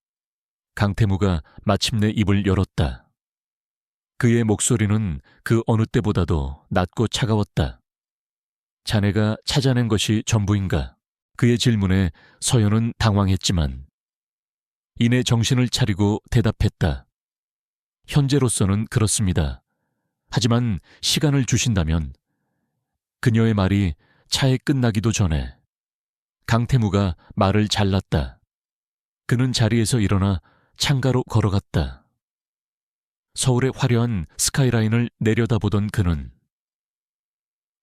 강태무가 마침내 입을 열었다. 그의 목소리는 그 어느 때보다도 낮고 차가웠다. 자네가 찾아낸 것이 전부인가? 그의 질문에 서연은 당황했지만 이내 정신을 차리고 대답했다. 현재로서는 그렇습니다. 하지만 시간을 주신다면. 그녀의 말이 차에 끝나기도 전에 강태무가 말을 잘랐다. 그는 자리에서 일어나 창가로 걸어갔다. 서울의 화려한 스카이라인을 내려다보던 그는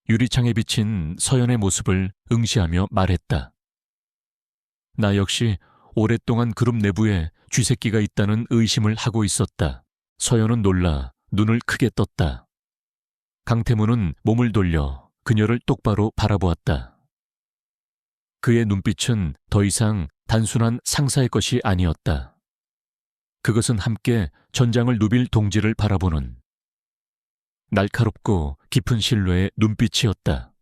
유리창에 비친 서연의 모습을 응시하며 말했다. 나 역시 오랫동안 그룹 내부에 쥐새끼가 있다는 의심을 하고 있었다. 서연은 놀라 눈을 크게 떴다. 강태무는 몸을 돌려 그녀를 똑바로 바라보았다. 그의 눈빛은 더 이상 단순한 상사의 것이 아니었다. 그것은 함께 전장을 누빌 동지를 바라보는 날카롭고 깊은 신뢰의 눈빛이었다.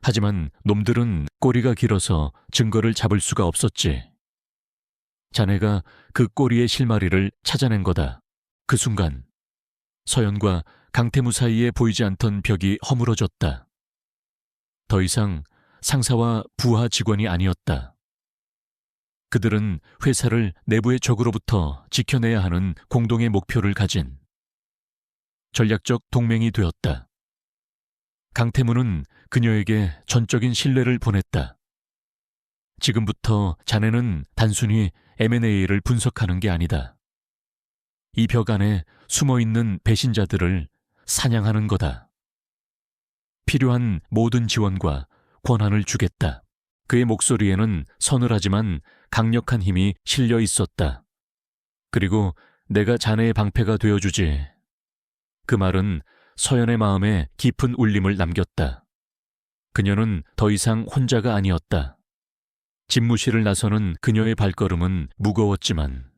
하지만 놈들은 꼬리가 길어서 증거를 잡을 수가 없었지. 자네가 그 꼬리의 실마리를 찾아낸 거다. 그 순간 서연과 강태무 사이에 보이지 않던 벽이 허물어졌다. 더 이상 상사와 부하 직원이 아니었다. 그들은 회사를 내부의 적으로부터 지켜내야 하는 공동의 목표를 가진 전략적 동맹이 되었다. 강태무는 그녀에게 전적인 신뢰를 보냈다. 지금부터 자네는 단순히 M&A를 분석하는 게 아니다. 이 벽 안에 숨어있는 배신자들을 사냥하는 거다. 필요한 모든 지원과 권한을 주겠다. 그의 목소리에는 서늘하지만 강력한 힘이 실려 있었다. 그리고 내가 자네의 방패가 되어주지. 그 말은 서연의 마음에 깊은 울림을 남겼다. 그녀는 더 이상 혼자가 아니었다. 집무실을 나서는 그녀의 발걸음은 무거웠지만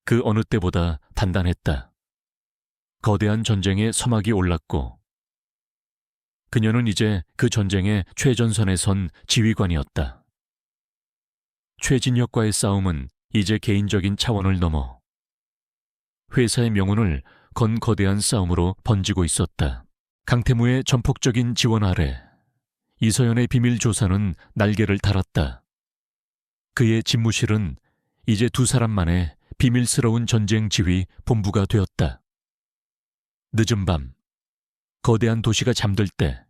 그 어느 때보다 단단했다. 거대한 전쟁의 서막이 올랐고 그녀는 이제 그 전쟁의 최전선에 선 지휘관이었다. 최진혁과의 싸움은 이제 개인적인 차원을 넘어 회사의 명운을 건 거대한 싸움으로 번지고 있었다. 강태무의 전폭적인 지원 아래 이서연의 비밀 조사는 날개를 달았다. 그의 집무실은 이제 두 사람만의 비밀스러운 전쟁 지휘 본부가 되었다. 늦은 밤, 거대한 도시가 잠들 때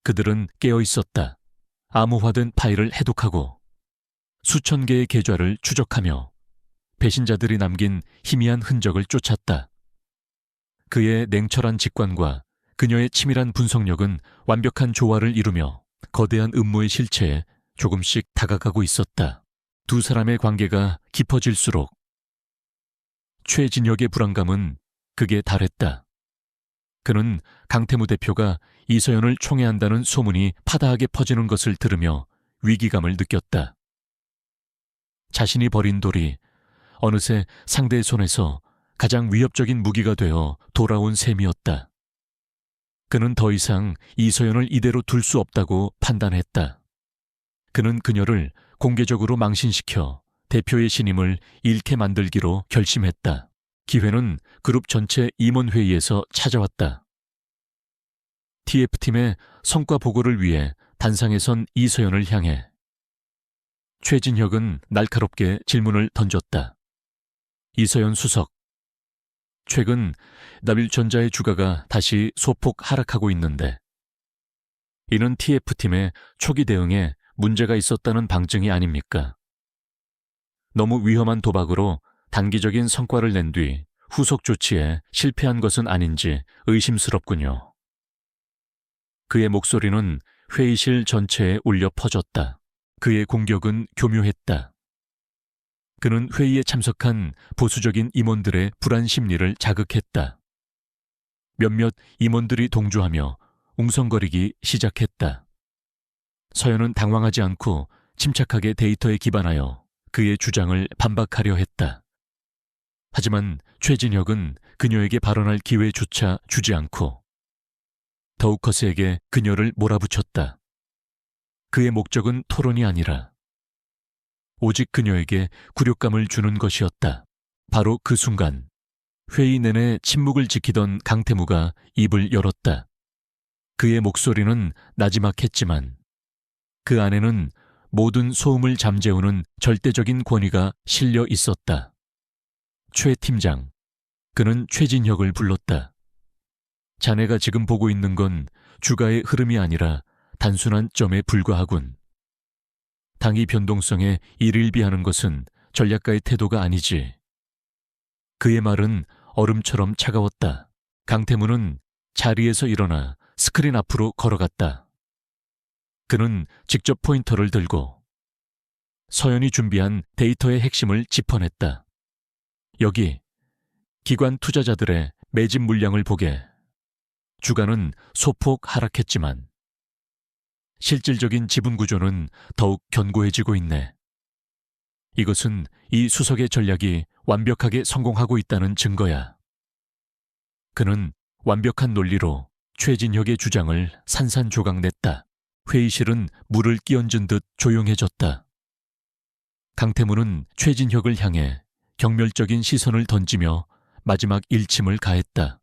그들은 깨어 있었다. 암호화된 파일을 해독하고 수천 개의 계좌를 추적하며 배신자들이 남긴 희미한 흔적을 쫓았다. 그의 냉철한 직관과 그녀의 치밀한 분석력은 완벽한 조화를 이루며 거대한 음모의 실체에 조금씩 다가가고 있었다. 두 사람의 관계가 깊어질수록 최진혁의 불안감은 극에 달했다. 그는 강태무 대표가 이서연을 총애한다는 소문이 파다하게 퍼지는 것을 들으며 위기감을 느꼈다. 자신이 버린 돌이 어느새 상대의 손에서 가장 위협적인 무기가 되어 돌아온 셈이었다. 그는 더 이상 이서연을 이대로 둘 수 없다고 판단했다. 그는 그녀를 공개적으로 망신시켜 대표의 신임을 잃게 만들기로 결심했다. 기회는 그룹 전체 임원회의에서 찾아왔다. TF팀의 성과 보고를 위해 단상에 선 이서연을 향해 최진혁은 날카롭게 질문을 던졌다. 이서연 수석, 최근 나빌전자의 주가가 다시 소폭 하락하고 있는데 이는 TF팀의 초기 대응에 문제가 있었다는 방증이 아닙니까? 너무 위험한 도박으로 단기적인 성과를 낸 뒤 후속 조치에 실패한 것은 아닌지 의심스럽군요. 그의 목소리는 회의실 전체에 울려 퍼졌다. 그의 공격은 교묘했다. 그는 회의에 참석한 보수적인 임원들의 불안 심리를 자극했다. 몇몇 임원들이 동조하며 웅성거리기 시작했다. 서연은 당황하지 않고 침착하게 데이터에 기반하여 그의 주장을 반박하려 했다. 하지만 최진혁은 그녀에게 발언할 기회조차 주지 않고 더욱 거세게 그녀를 몰아붙였다. 그의 목적은 토론이 아니라 오직 그녀에게 굴욕감을 주는 것이었다. 바로 그 순간 회의 내내 침묵을 지키던 강태무가 입을 열었다. 그의 목소리는 나지막했지만 그 안에는 모든 소음을 잠재우는 절대적인 권위가 실려 있었다. 최 팀장, 그는 최진혁을 불렀다. 자네가 지금 보고 있는 건 주가의 흐름이 아니라 단순한 점에 불과하군. 당위 변동성에 일일비하는 것은 전략가의 태도가 아니지. 그의 말은 얼음처럼 차가웠다. 강태무는 자리에서 일어나 스크린 앞으로 걸어갔다. 그는 직접 포인터를 들고 서연이 준비한 데이터의 핵심을 짚어냈다. 여기 기관 투자자들의 매집 물량을 보게. 주가는 소폭 하락했지만 실질적인 지분 구조는 더욱 견고해지고 있네. 이것은 이 수석의 전략이 완벽하게 성공하고 있다는 증거야. 그는 완벽한 논리로 최진혁의 주장을 산산조각냈다. 회의실은 물을 끼얹은 듯 조용해졌다. 강태무는 최진혁을 향해 경멸적인 시선을 던지며 마지막 일침을 가했다.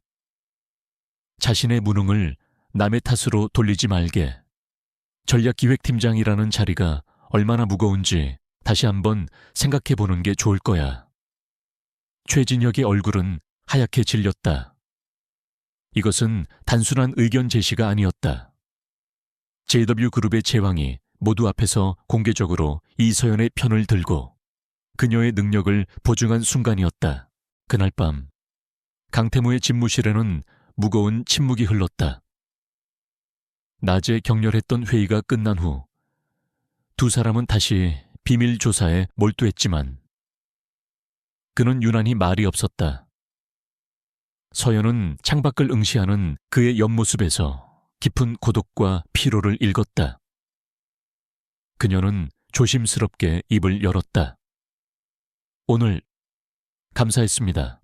자신의 무능을 남의 탓으로 돌리지 말게. 전략기획팀장이라는 자리가 얼마나 무거운지 다시 한번 생각해보는 게 좋을 거야. 최진혁의 얼굴은 하얗게 질렸다. 이것은 단순한 의견 제시가 아니었다. JW그룹의 제왕이 모두 앞에서 공개적으로 이서연의 편을 들고 그녀의 능력을 보증한 순간이었다. 그날 밤 강태무의 집무실에는 무거운 침묵이 흘렀다. 낮에 격렬했던 회의가 끝난 후 두 사람은 다시 비밀 조사에 몰두했지만 그는 유난히 말이 없었다. 서연은 창밖을 응시하는 그의 옆모습에서 깊은 고독과 피로를 읽었다. 그녀는 조심스럽게 입을 열었다. 오늘 감사했습니다.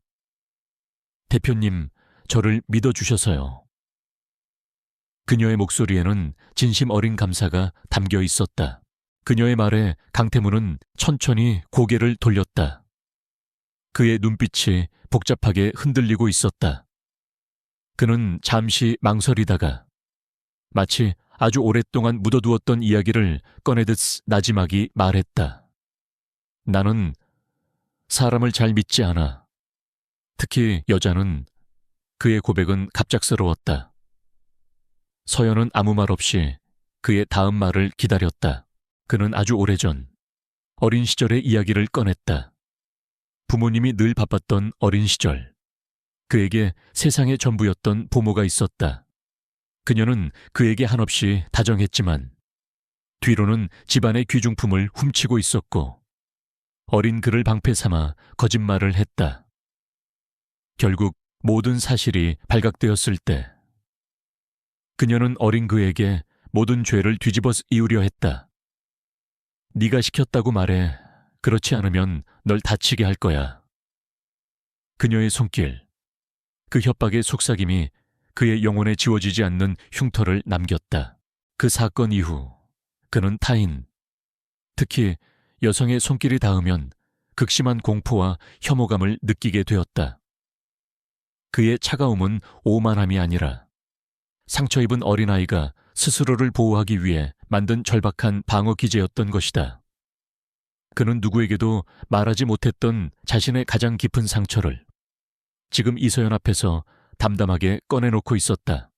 대표님, 저를 믿어주셔서요. 그녀의 목소리에는 진심 어린 감사가 담겨 있었다. 그녀의 말에 강태무는 천천히 고개를 돌렸다. 그의 눈빛이 복잡하게 흔들리고 있었다. 그는 잠시 망설이다가 마치 아주 오랫동안 묻어두었던 이야기를 꺼내듯 나지막이 말했다. 나는 사람을 잘 믿지 않아. 특히 여자는. 그의 고백은 갑작스러웠다. 서연은 아무 말 없이 그의 다음 말을 기다렸다. 그는 아주 오래전 어린 시절의 이야기를 꺼냈다. 부모님이 늘 바빴던 어린 시절. 그에게 세상의 전부였던 부모가 있었다. 그녀는 그에게 한없이 다정했지만 뒤로는 집안의 귀중품을 훔치고 있었고 어린 그를 방패 삼아 거짓말을 했다. 결국 모든 사실이 발각되었을 때 그녀는 어린 그에게 모든 죄를 뒤집어 이으려 했다. 네가 시켰다고 말해. 그렇지 않으면 널 다치게 할 거야. 그녀의 손길, 그 협박의 속삭임이 그의 영혼에 지워지지 않는 흉터를 남겼다. 그 사건 이후 그는 타인, 특히 여성의 손길이 닿으면 극심한 공포와 혐오감을 느끼게 되었다. 그의 차가움은 오만함이 아니라 상처 입은 어린아이가 스스로를 보호하기 위해 만든 절박한 방어 기제였던 것이다. 그는 누구에게도 말하지 못했던 자신의 가장 깊은 상처를 지금 이서연 앞에서 담담하게 꺼내놓고 있었다.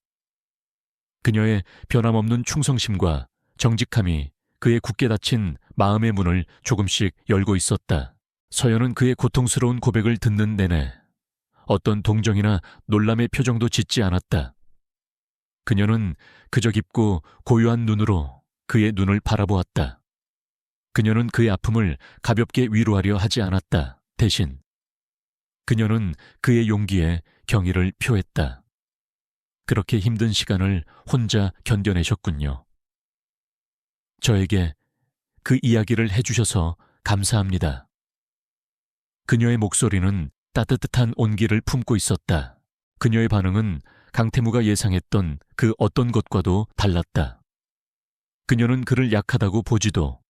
그녀의 변함없는 충성심과 정직함이 그의 굳게 닫힌 마음의 문을 조금씩 열고 있었다. 서연은 그의 고통스러운 고백을 듣는 내내 어떤 동정이나 놀람의 표정도 짓지 않았다. 그녀는 그저 깊고 고요한 눈으로 그의 눈을 바라보았다. 그녀는 그의 아픔을 가볍게 위로하려 하지 않았다. 대신 그녀는 그의 용기에 경의를 표했다. 그렇게 힘든 시간을 혼자 견뎌내셨군요. 저에게 그 이야기를 해주셔서 감사합니다. 그녀의 목소리는 따뜻한 온기를 품고 있었다. 그녀의 반응은 강태무가 예상했던 그 어떤 것과도 달랐다. 그녀는 그를 약하다고 보지도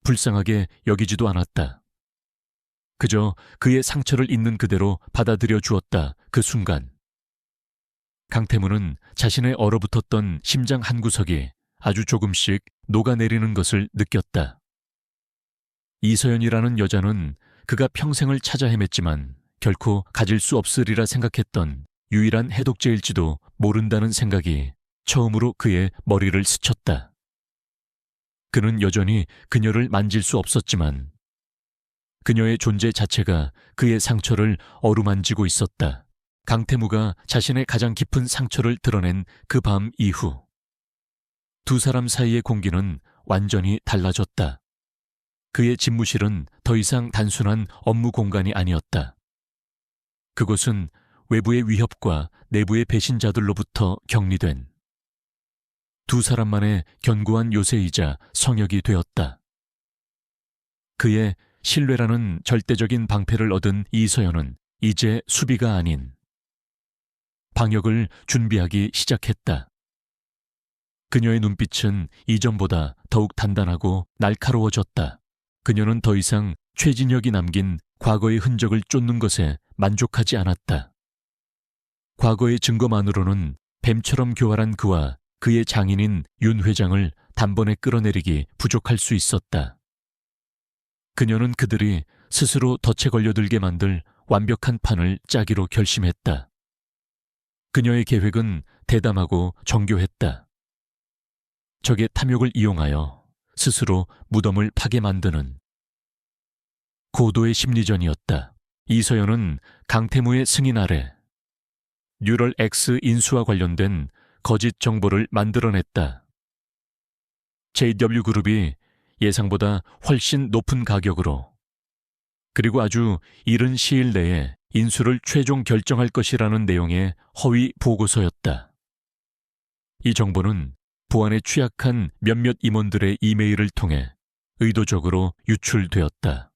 불쌍하게 여기지도 않았다. 그저 그의 상처를 있는 그대로 받아들여 주었다. 그 순간 강태무는 자신의 얼어붙었던 심장 한구석이 아주 조금씩 녹아내리는 것을 느꼈다. 이서연이라는 여자는 그가 평생을 찾아 헤맸지만 결코 가질 수 없으리라 생각했던 유일한 해독제일지도 모른다는 생각이 처음으로 그의 머리를 스쳤다. 그는 여전히 그녀를 만질 수 없었지만 그녀의 존재 자체가 그의 상처를 어루만지고 있었다. 강태무가 자신의 가장 깊은 상처를 드러낸 그 밤 이후 두 사람 사이의 공기는 완전히 달라졌다. 그의 집무실은 더 이상 단순한 업무 공간이 아니었다. 그곳은 외부의 위협과 내부의 배신자들로부터 격리된 두 사람만의 견고한 요새이자 성역이 되었다. 그의 신뢰라는 절대적인 방패를 얻은 이서연은 이제 수비가 아닌 방역을 준비하기 시작했다. 그녀의 눈빛은 이전보다 더욱 단단하고 날카로워졌다. 그녀는 더 이상 최진혁이 남긴 과거의 흔적을 쫓는 것에 만족하지 않았다. 과거의 증거만으로는 뱀처럼 교활한 그와 그의 장인인 윤 회장을 단번에 끌어내리기 부족할 수 있었다. 그녀는 그들이 스스로 덫에 걸려들게 만들 완벽한 판을 짜기로 결심했다. 그녀의 계획은 대담하고 정교했다. 적의 탐욕을 이용하여 스스로 무덤을 파게 만드는 고도의 심리전이었다. 이서연은 강태무의 승인 아래 뉴럴 X 인수와 관련된 거짓 정보를 만들어냈다. JW그룹이 예상보다 훨씬 높은 가격으로 그리고 아주 이른 시일 내에 인수를 최종 결정할 것이라는 내용의 허위 보고서였다. 이 정보는 보안에 취약한 몇몇 임원들의 이메일을 통해 의도적으로 유출되었다.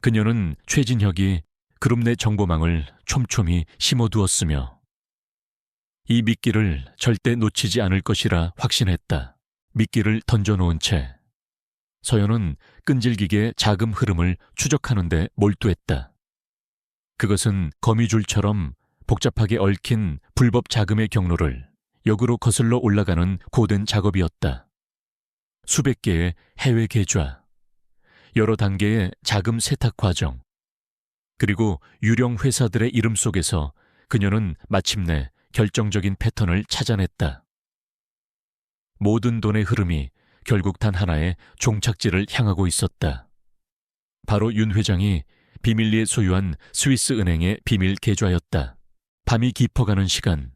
그녀는 최진혁이 그룹 내 정보망을 촘촘히 심어두었으며 이 미끼를 절대 놓치지 않을 것이라 확신했다. 미끼를 던져놓은 채 서연은 끈질기게 자금 흐름을 추적하는 데 몰두했다. 그것은 거미줄처럼 복잡하게 얽힌 불법 자금의 경로를 역으로 거슬러 올라가는 고된 작업이었다. 수백 개의 해외 계좌, 여러 단계의 자금 세탁 과정, 그리고 유령 회사들의 이름 속에서 그녀는 마침내 결정적인 패턴을 찾아냈다. 모든 돈의 흐름이 결국 단 하나의 종착지를 향하고 있었다. 바로 윤 회장이 비밀리에 소유한 스위스 은행의 비밀 계좌였다. 밤이 깊어가는 시간,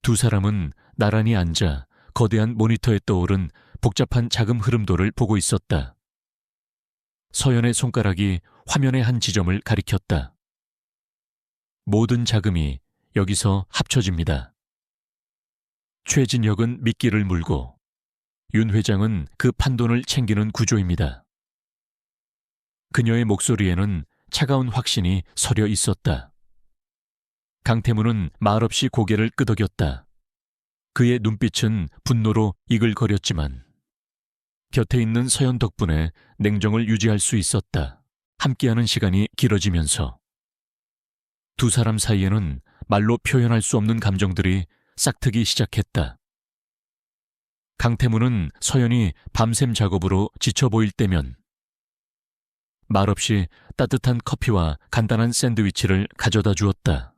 두 사람은 나란히 앉아 거대한 모니터에 떠오른 복잡한 자금 흐름도를 보고 있었다. 서연의 손가락이 화면의 한 지점을 가리켰다. 모든 자금이 여기서 합쳐집니다. 최진혁은 미끼를 물고 윤 회장은 그 판돈을 챙기는 구조입니다. 그녀의 목소리에는 차가운 확신이 서려 있었다. 강태무는 말없이 고개를 끄덕였다. 그의 눈빛은 분노로 이글거렸지만 곁에 있는 서연 덕분에 냉정을 유지할 수 있었다. 함께하는 시간이 길어지면서 두 사람 사이에는 말로 표현할 수 없는 감정들이 싹트기 시작했다. 강태무는 서연이 밤샘 작업으로 지쳐 보일 때면 말없이 따뜻한 커피와 간단한 샌드위치를 가져다 주었다.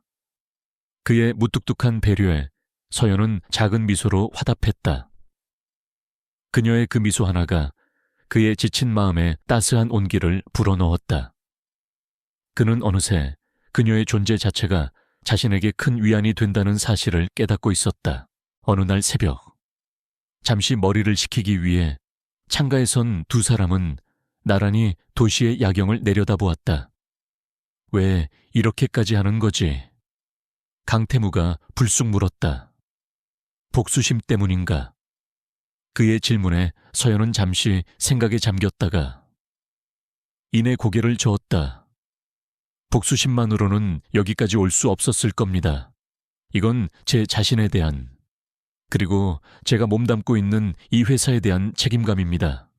그의 무뚝뚝한 배려에 서연은 작은 미소로 화답했다. 그녀의 그 미소 하나가 그의 지친 마음에 따스한 온기를 불어넣었다. 그는 어느새 그녀의 존재 자체가 자신에게 큰 위안이 된다는 사실을 깨닫고 있었다. 어느 날 새벽, 잠시 머리를 식히기 위해 창가에 선 두 사람은 나란히 도시의 야경을 내려다보았다. 왜 이렇게까지 하는 거지? 강태무가 불쑥 물었다. 복수심 때문인가? 그의 질문에 서연은 잠시 생각에 잠겼다가 이내 고개를 저었다. 복수심만으로는 여기까지 올 수 없었을 겁니다. 이건 제 자신에 대한, 그리고 제가 몸담고 있는 이 회사에 대한 책임감입니다.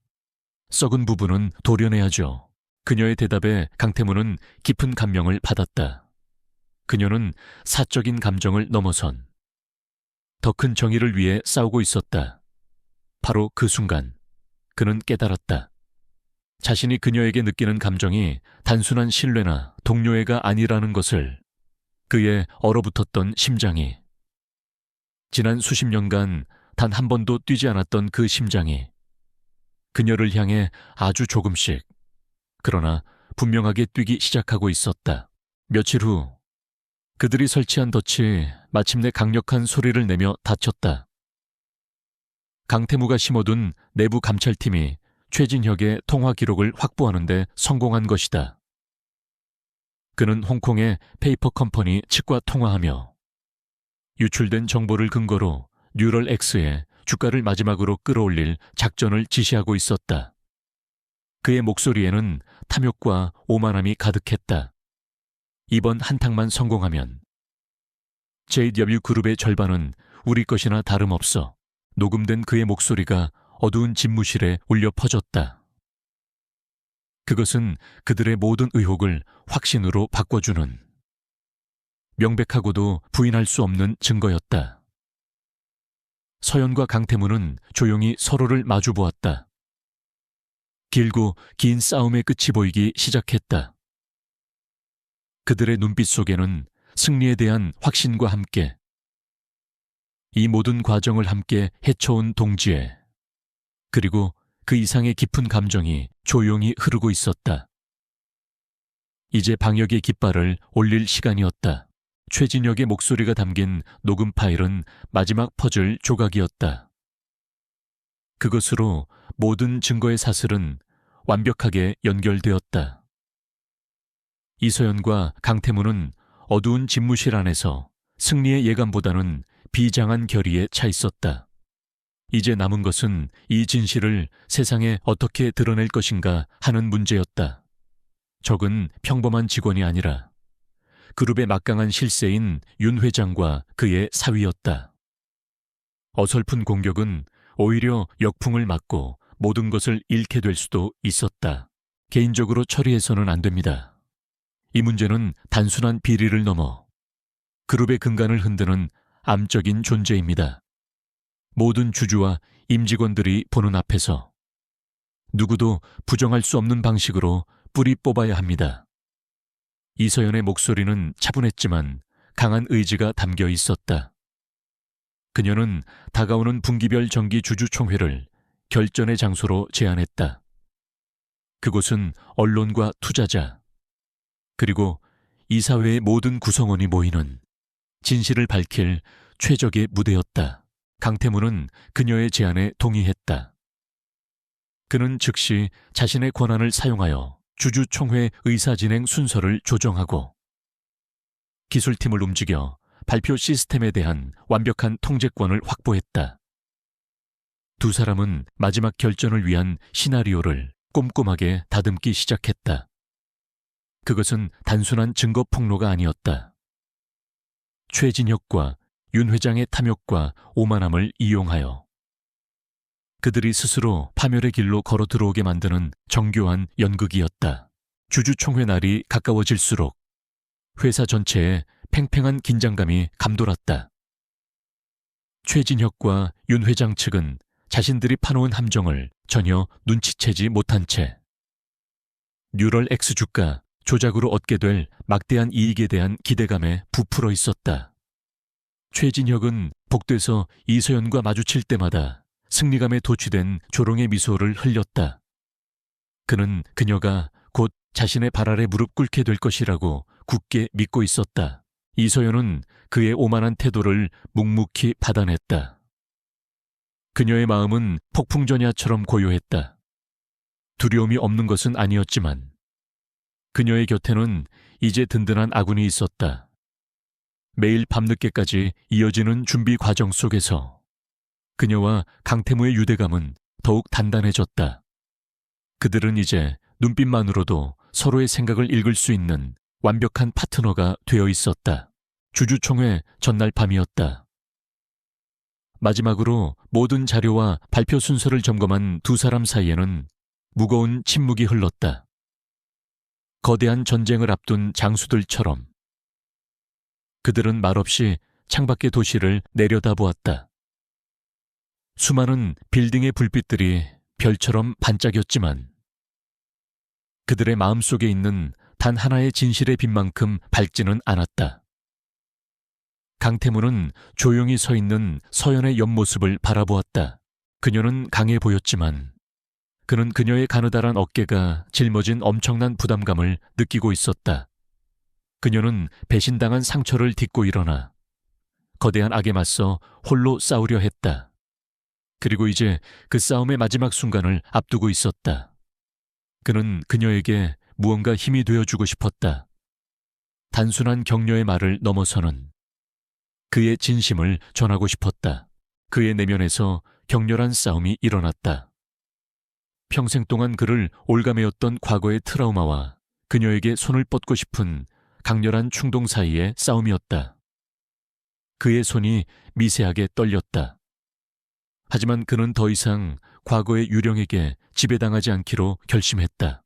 썩은 부분은 도려내야죠. 그녀의 대답에 강태무는 깊은 감명을 받았다. 그녀는 사적인 감정을 넘어선 더 큰 정의를 위해 싸우고 있었다. 바로 그 순간 그는 깨달았다. 자신이 그녀에게 느끼는 감정이 단순한 신뢰나 동료애가 아니라는 것을. 그의 얼어붙었던 심장이, 지난 수십 년간 단 한 번도 뛰지 않았던 그 심장이 그녀를 향해 아주 조금씩, 그러나 분명하게 뛰기 시작하고 있었다. 며칠 후 그들이 설치한 덫이 마침내 강력한 소리를 내며 닫혔다. 강태무가 심어둔 내부 감찰팀이 최진혁의 통화 기록을 확보하는 데 성공한 것이다. 그는 홍콩의 페이퍼 컴퍼니 측과 통화하며 유출된 정보를 근거로 뉴럴엑스의 주가를 마지막으로 끌어올릴 작전을 지시하고 있었다. 그의 목소리에는 탐욕과 오만함이 가득했다. 이번 한탕만 성공하면 JW 그룹의 절반은 우리 것이나 다름없어. 녹음된 그의 목소리가 어두운 집무실에 울려 퍼졌다. 그것은 그들의 모든 의혹을 확신으로 바꿔주는 명백하고도 부인할 수 없는 증거였다. 서연과 강태무는 조용히 서로를 마주보았다. 길고 긴 싸움의 끝이 보이기 시작했다. 그들의 눈빛 속에는 승리에 대한 확신과 함께 이 모든 과정을 함께 헤쳐온 동지애, 그리고 그 이상의 깊은 감정이 조용히 흐르고 있었다. 이제 방역의 깃발을 올릴 시간이었다. 최진혁의 목소리가 담긴 녹음 파일은 마지막 퍼즐 조각이었다. 그것으로 모든 증거의 사슬은 완벽하게 연결되었다. 이서연과 강태무는 어두운 집무실 안에서 승리의 예감보다는 비장한 결의에 차 있었다. 이제 남은 것은 이 진실을 세상에 어떻게 드러낼 것인가 하는 문제였다. 적은 평범한 직원이 아니라 그룹의 막강한 실세인 윤 회장과 그의 사위였다. 어설픈 공격은 오히려 역풍을 맞고 모든 것을 잃게 될 수도 있었다. 개인적으로 처리해서는 안 됩니다. 이 문제는 단순한 비리를 넘어 그룹의 근간을 흔드는 암적인 존재입니다. 모든 주주와 임직원들이 보는 앞에서 누구도 부정할 수 없는 방식으로 뿌리 뽑아야 합니다. 이서연의 목소리는 차분했지만 강한 의지가 담겨 있었다. 그녀는 다가오는 분기별 정기 주주총회를 결전의 장소로 제안했다. 그곳은 언론과 투자자, 그리고 이사회의 모든 구성원이 모이는 진실을 밝힐 최적의 무대였다. 강태무는 그녀의 제안에 동의했다. 그는 즉시 자신의 권한을 사용하여 주주총회 의사진행 순서를 조정하고 기술팀을 움직여 발표 시스템에 대한 완벽한 통제권을 확보했다. 두 사람은 마지막 결전을 위한 시나리오를 꼼꼼하게 다듬기 시작했다. 그것은 단순한 증거 폭로가 아니었다. 최진혁과 윤 회장의 탐욕과 오만함을 이용하여 그들이 스스로 파멸의 길로 걸어 들어오게 만드는 정교한 연극이었다. 주주총회 날이 가까워질수록 회사 전체에 팽팽한 긴장감이 감돌았다. 최진혁과 윤 회장 측은 자신들이 파놓은 함정을 전혀 눈치채지 못한 채 뉴럴 X 주가 조작으로 얻게 될 막대한 이익에 대한 기대감에 부풀어 있었다. 최진혁은 복도에서 이서연과 마주칠 때마다 승리감에 도취된 조롱의 미소를 흘렸다. 그는 그녀가 곧 자신의 발 아래 무릎 꿇게 될 것이라고 굳게 믿고 있었다. 이서연은 그의 오만한 태도를 묵묵히 받아냈다. 그녀의 마음은 폭풍전야처럼 고요했다. 두려움이 없는 것은 아니었지만 그녀의 곁에는 이제 든든한 아군이 있었다. 매일 밤늦게까지 이어지는 준비 과정 속에서 그녀와 강태무의 유대감은 더욱 단단해졌다. 그들은 이제 눈빛만으로도 서로의 생각을 읽을 수 있는 완벽한 파트너가 되어 있었다. 주주총회 전날 밤이었다. 마지막으로 모든 자료와 발표 순서를 점검한 두 사람 사이에는 무거운 침묵이 흘렀다. 거대한 전쟁을 앞둔 장수들처럼 그들은 말없이 창밖의 도시를 내려다보았다. 수많은 빌딩의 불빛들이 별처럼 반짝였지만 그들의 마음속에 있는 단 하나의 진실의 빛만큼 밝지는 않았다. 강태무는 조용히 서 있는 서연의 옆모습을 바라보았다. 그녀는 강해 보였지만 그는 그녀의 가느다란 어깨가 짊어진 엄청난 부담감을 느끼고 있었다. 그녀는 배신당한 상처를 딛고 일어나 거대한 악에 맞서 홀로 싸우려 했다. 그리고 이제 그 싸움의 마지막 순간을 앞두고 있었다. 그는 그녀에게 무언가 힘이 되어주고 싶었다. 단순한 격려의 말을 넘어서는 그의 진심을 전하고 싶었다. 그의 내면에서 격렬한 싸움이 일어났다. 평생 동안 그를 올가매었던 과거의 트라우마와 그녀에게 손을 뻗고 싶은 강렬한 충동 사이의 싸움이었다. 그의 손이 미세하게 떨렸다. 하지만 그는 더 이상 과거의 유령에게 지배당하지 않기로 결심했다.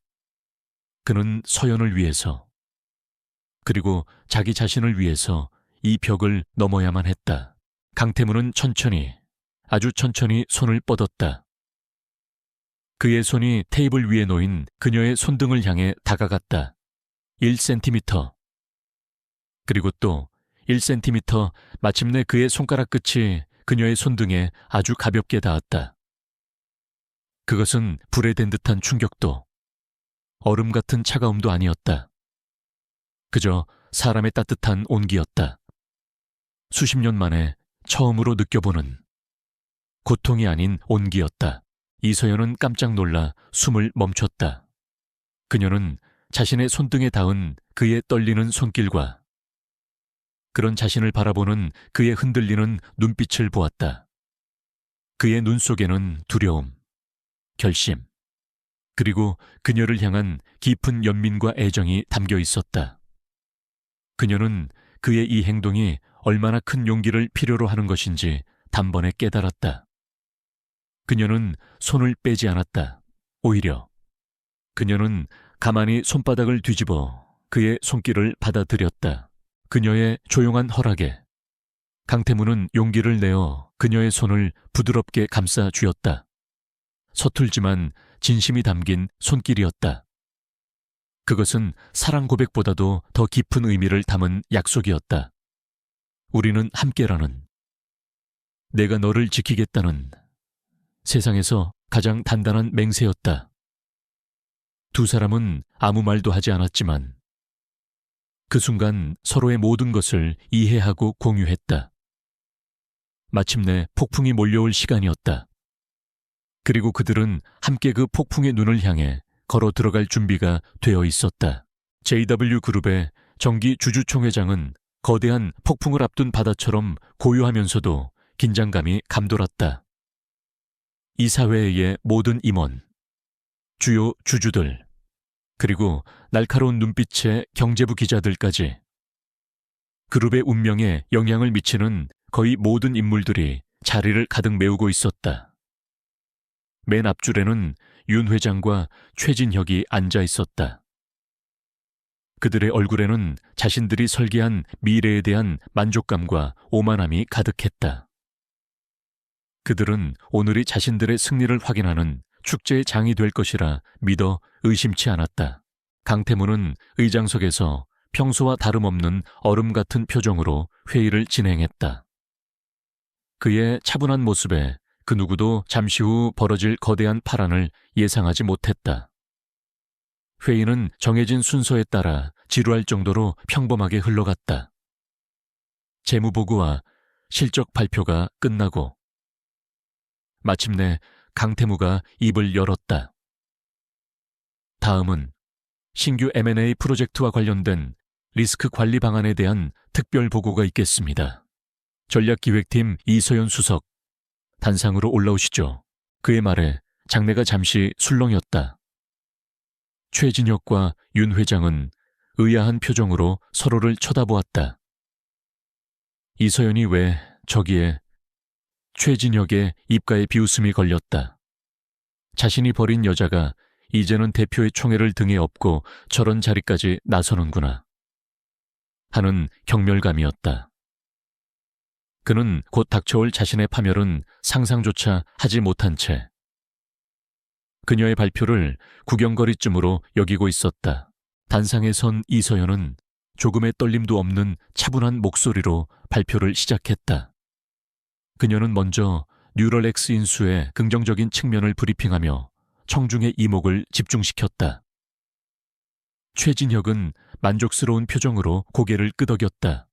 그는 서연을 위해서 그리고 자기 자신을 위해서 이 벽을 넘어야만 했다. 강태무는 천천히, 아주 천천히 손을 뻗었다. 그의 손이 테이블 위에 놓인 그녀의 손등을 향해 다가갔다. 1cm. 그리고 또 1cm, 마침내 그의 손가락 끝이 그녀의 손등에 아주 가볍게 닿았다. 그것은 불에 댄 듯한 충격도 얼음 같은 차가움도 아니었다. 그저 사람의 따뜻한 온기였다. 수십 년 만에 처음으로 느껴보는 고통이 아닌 온기였다. 이서연은 깜짝 놀라 숨을 멈췄다. 그녀는 자신의 손등에 닿은 그의 떨리는 손길과 그런 자신을 바라보는 그의 흔들리는 눈빛을 보았다. 그의 눈 속에는 두려움, 결심, 그리고 그녀를 향한 깊은 연민과 애정이 담겨 있었다. 그녀는 그의 이 행동이 얼마나 큰 용기를 필요로 하는 것인지 단번에 깨달았다. 그녀는 손을 빼지 않았다. 오히려 그녀는 가만히 손바닥을 뒤집어 그의 손길을 받아들였다. 그녀의 조용한 허락에 강태무는 용기를 내어 그녀의 손을 부드럽게 감싸 쥐었다. 서툴지만 진심이 담긴 손길이었다. 그것은 사랑 고백보다도 더 깊은 의미를 담은 약속이었다. 우리는 함께라는, 내가 너를 지키겠다는 세상에서 가장 단단한 맹세였다. 두 사람은 아무 말도 하지 않았지만 그 순간 서로의 모든 것을 이해하고 공유했다. 마침내 폭풍이 몰려올 시간이었다. 그리고 그들은 함께 그 폭풍의 눈을 향해 걸어 들어갈 준비가 되어 있었다. JW그룹의 정기 주주총회장은 거대한 폭풍을 앞둔 바다처럼 고요하면서도 긴장감이 감돌았다. 이사회의 모든 임원, 주요 주주들, 그리고 날카로운 눈빛의 경제부 기자들까지 그룹의 운명에 영향을 미치는 거의 모든 인물들이 자리를 가득 메우고 있었다. 맨 앞줄에는 윤 회장과 최진혁이 앉아 있었다. 그들의 얼굴에는 자신들이 설계한 미래에 대한 만족감과 오만함이 가득했다. 그들은 오늘이 자신들의 승리를 확인하는 축제의 장이 될 것이라 믿어 의심치 않았다. 강태무는 의장석에서 평소와 다름없는 얼음 같은 표정으로 회의를 진행했다. 그의 차분한 모습에 그 누구도 잠시 후 벌어질 거대한 파란을 예상하지 못했다. 회의는 정해진 순서에 따라 지루할 정도로 평범하게 흘러갔다. 재무보고와 실적 발표가 끝나고 마침내 강태무가 입을 열었다. 다음은 신규 M&A 프로젝트와 관련된 리스크 관리 방안에 대한 특별 보고가 있겠습니다. 전략기획팀 이서연 수석, 단상으로 올라오시죠. 그의 말에 장내가 잠시 술렁였다. 최진혁과 윤 회장은 의아한 표정으로 서로를 쳐다보았다. 이서연이 왜 저기에? 최진혁의 입가에 비웃음이 걸렸다. 자신이 버린 여자가 이제는 대표의 총애를 등에 업고 저런 자리까지 나서는구나 하는 경멸감이었다. 그는 곧 닥쳐올 자신의 파멸은 상상조차 하지 못한 채 그녀의 발표를 구경거리쯤으로 여기고 있었다. 단상에 선 이서연은 조금의 떨림도 없는 차분한 목소리로 발표를 시작했다. 그녀는 먼저 뉴럴엑스 인수의 긍정적인 측면을 브리핑하며 청중의 이목을 집중시켰다. 최진혁은 만족스러운 표정으로 고개를 끄덕였다.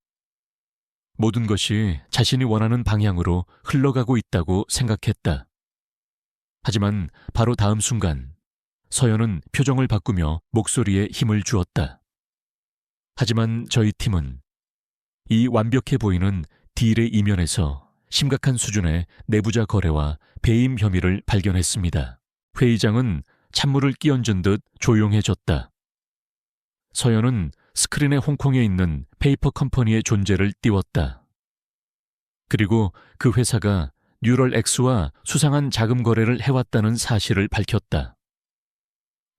모든 것이 자신이 원하는 방향으로 흘러가고 있다고 생각했다. 하지만 바로 다음 순간 서연은 표정을 바꾸며 목소리에 힘을 주었다. 하지만 저희 팀은 이 완벽해 보이는 딜의 이면에서 심각한 수준의 내부자 거래와 배임 혐의를 발견했습니다. 회의장은 찬물을 끼얹은 듯 조용해졌다. 서연은 스크린의 홍콩에 있는 페이퍼 컴퍼니의 존재를 띄웠다. 그리고 그 회사가 뉴럴엑스와 수상한 자금 거래를 해왔다는 사실을 밝혔다.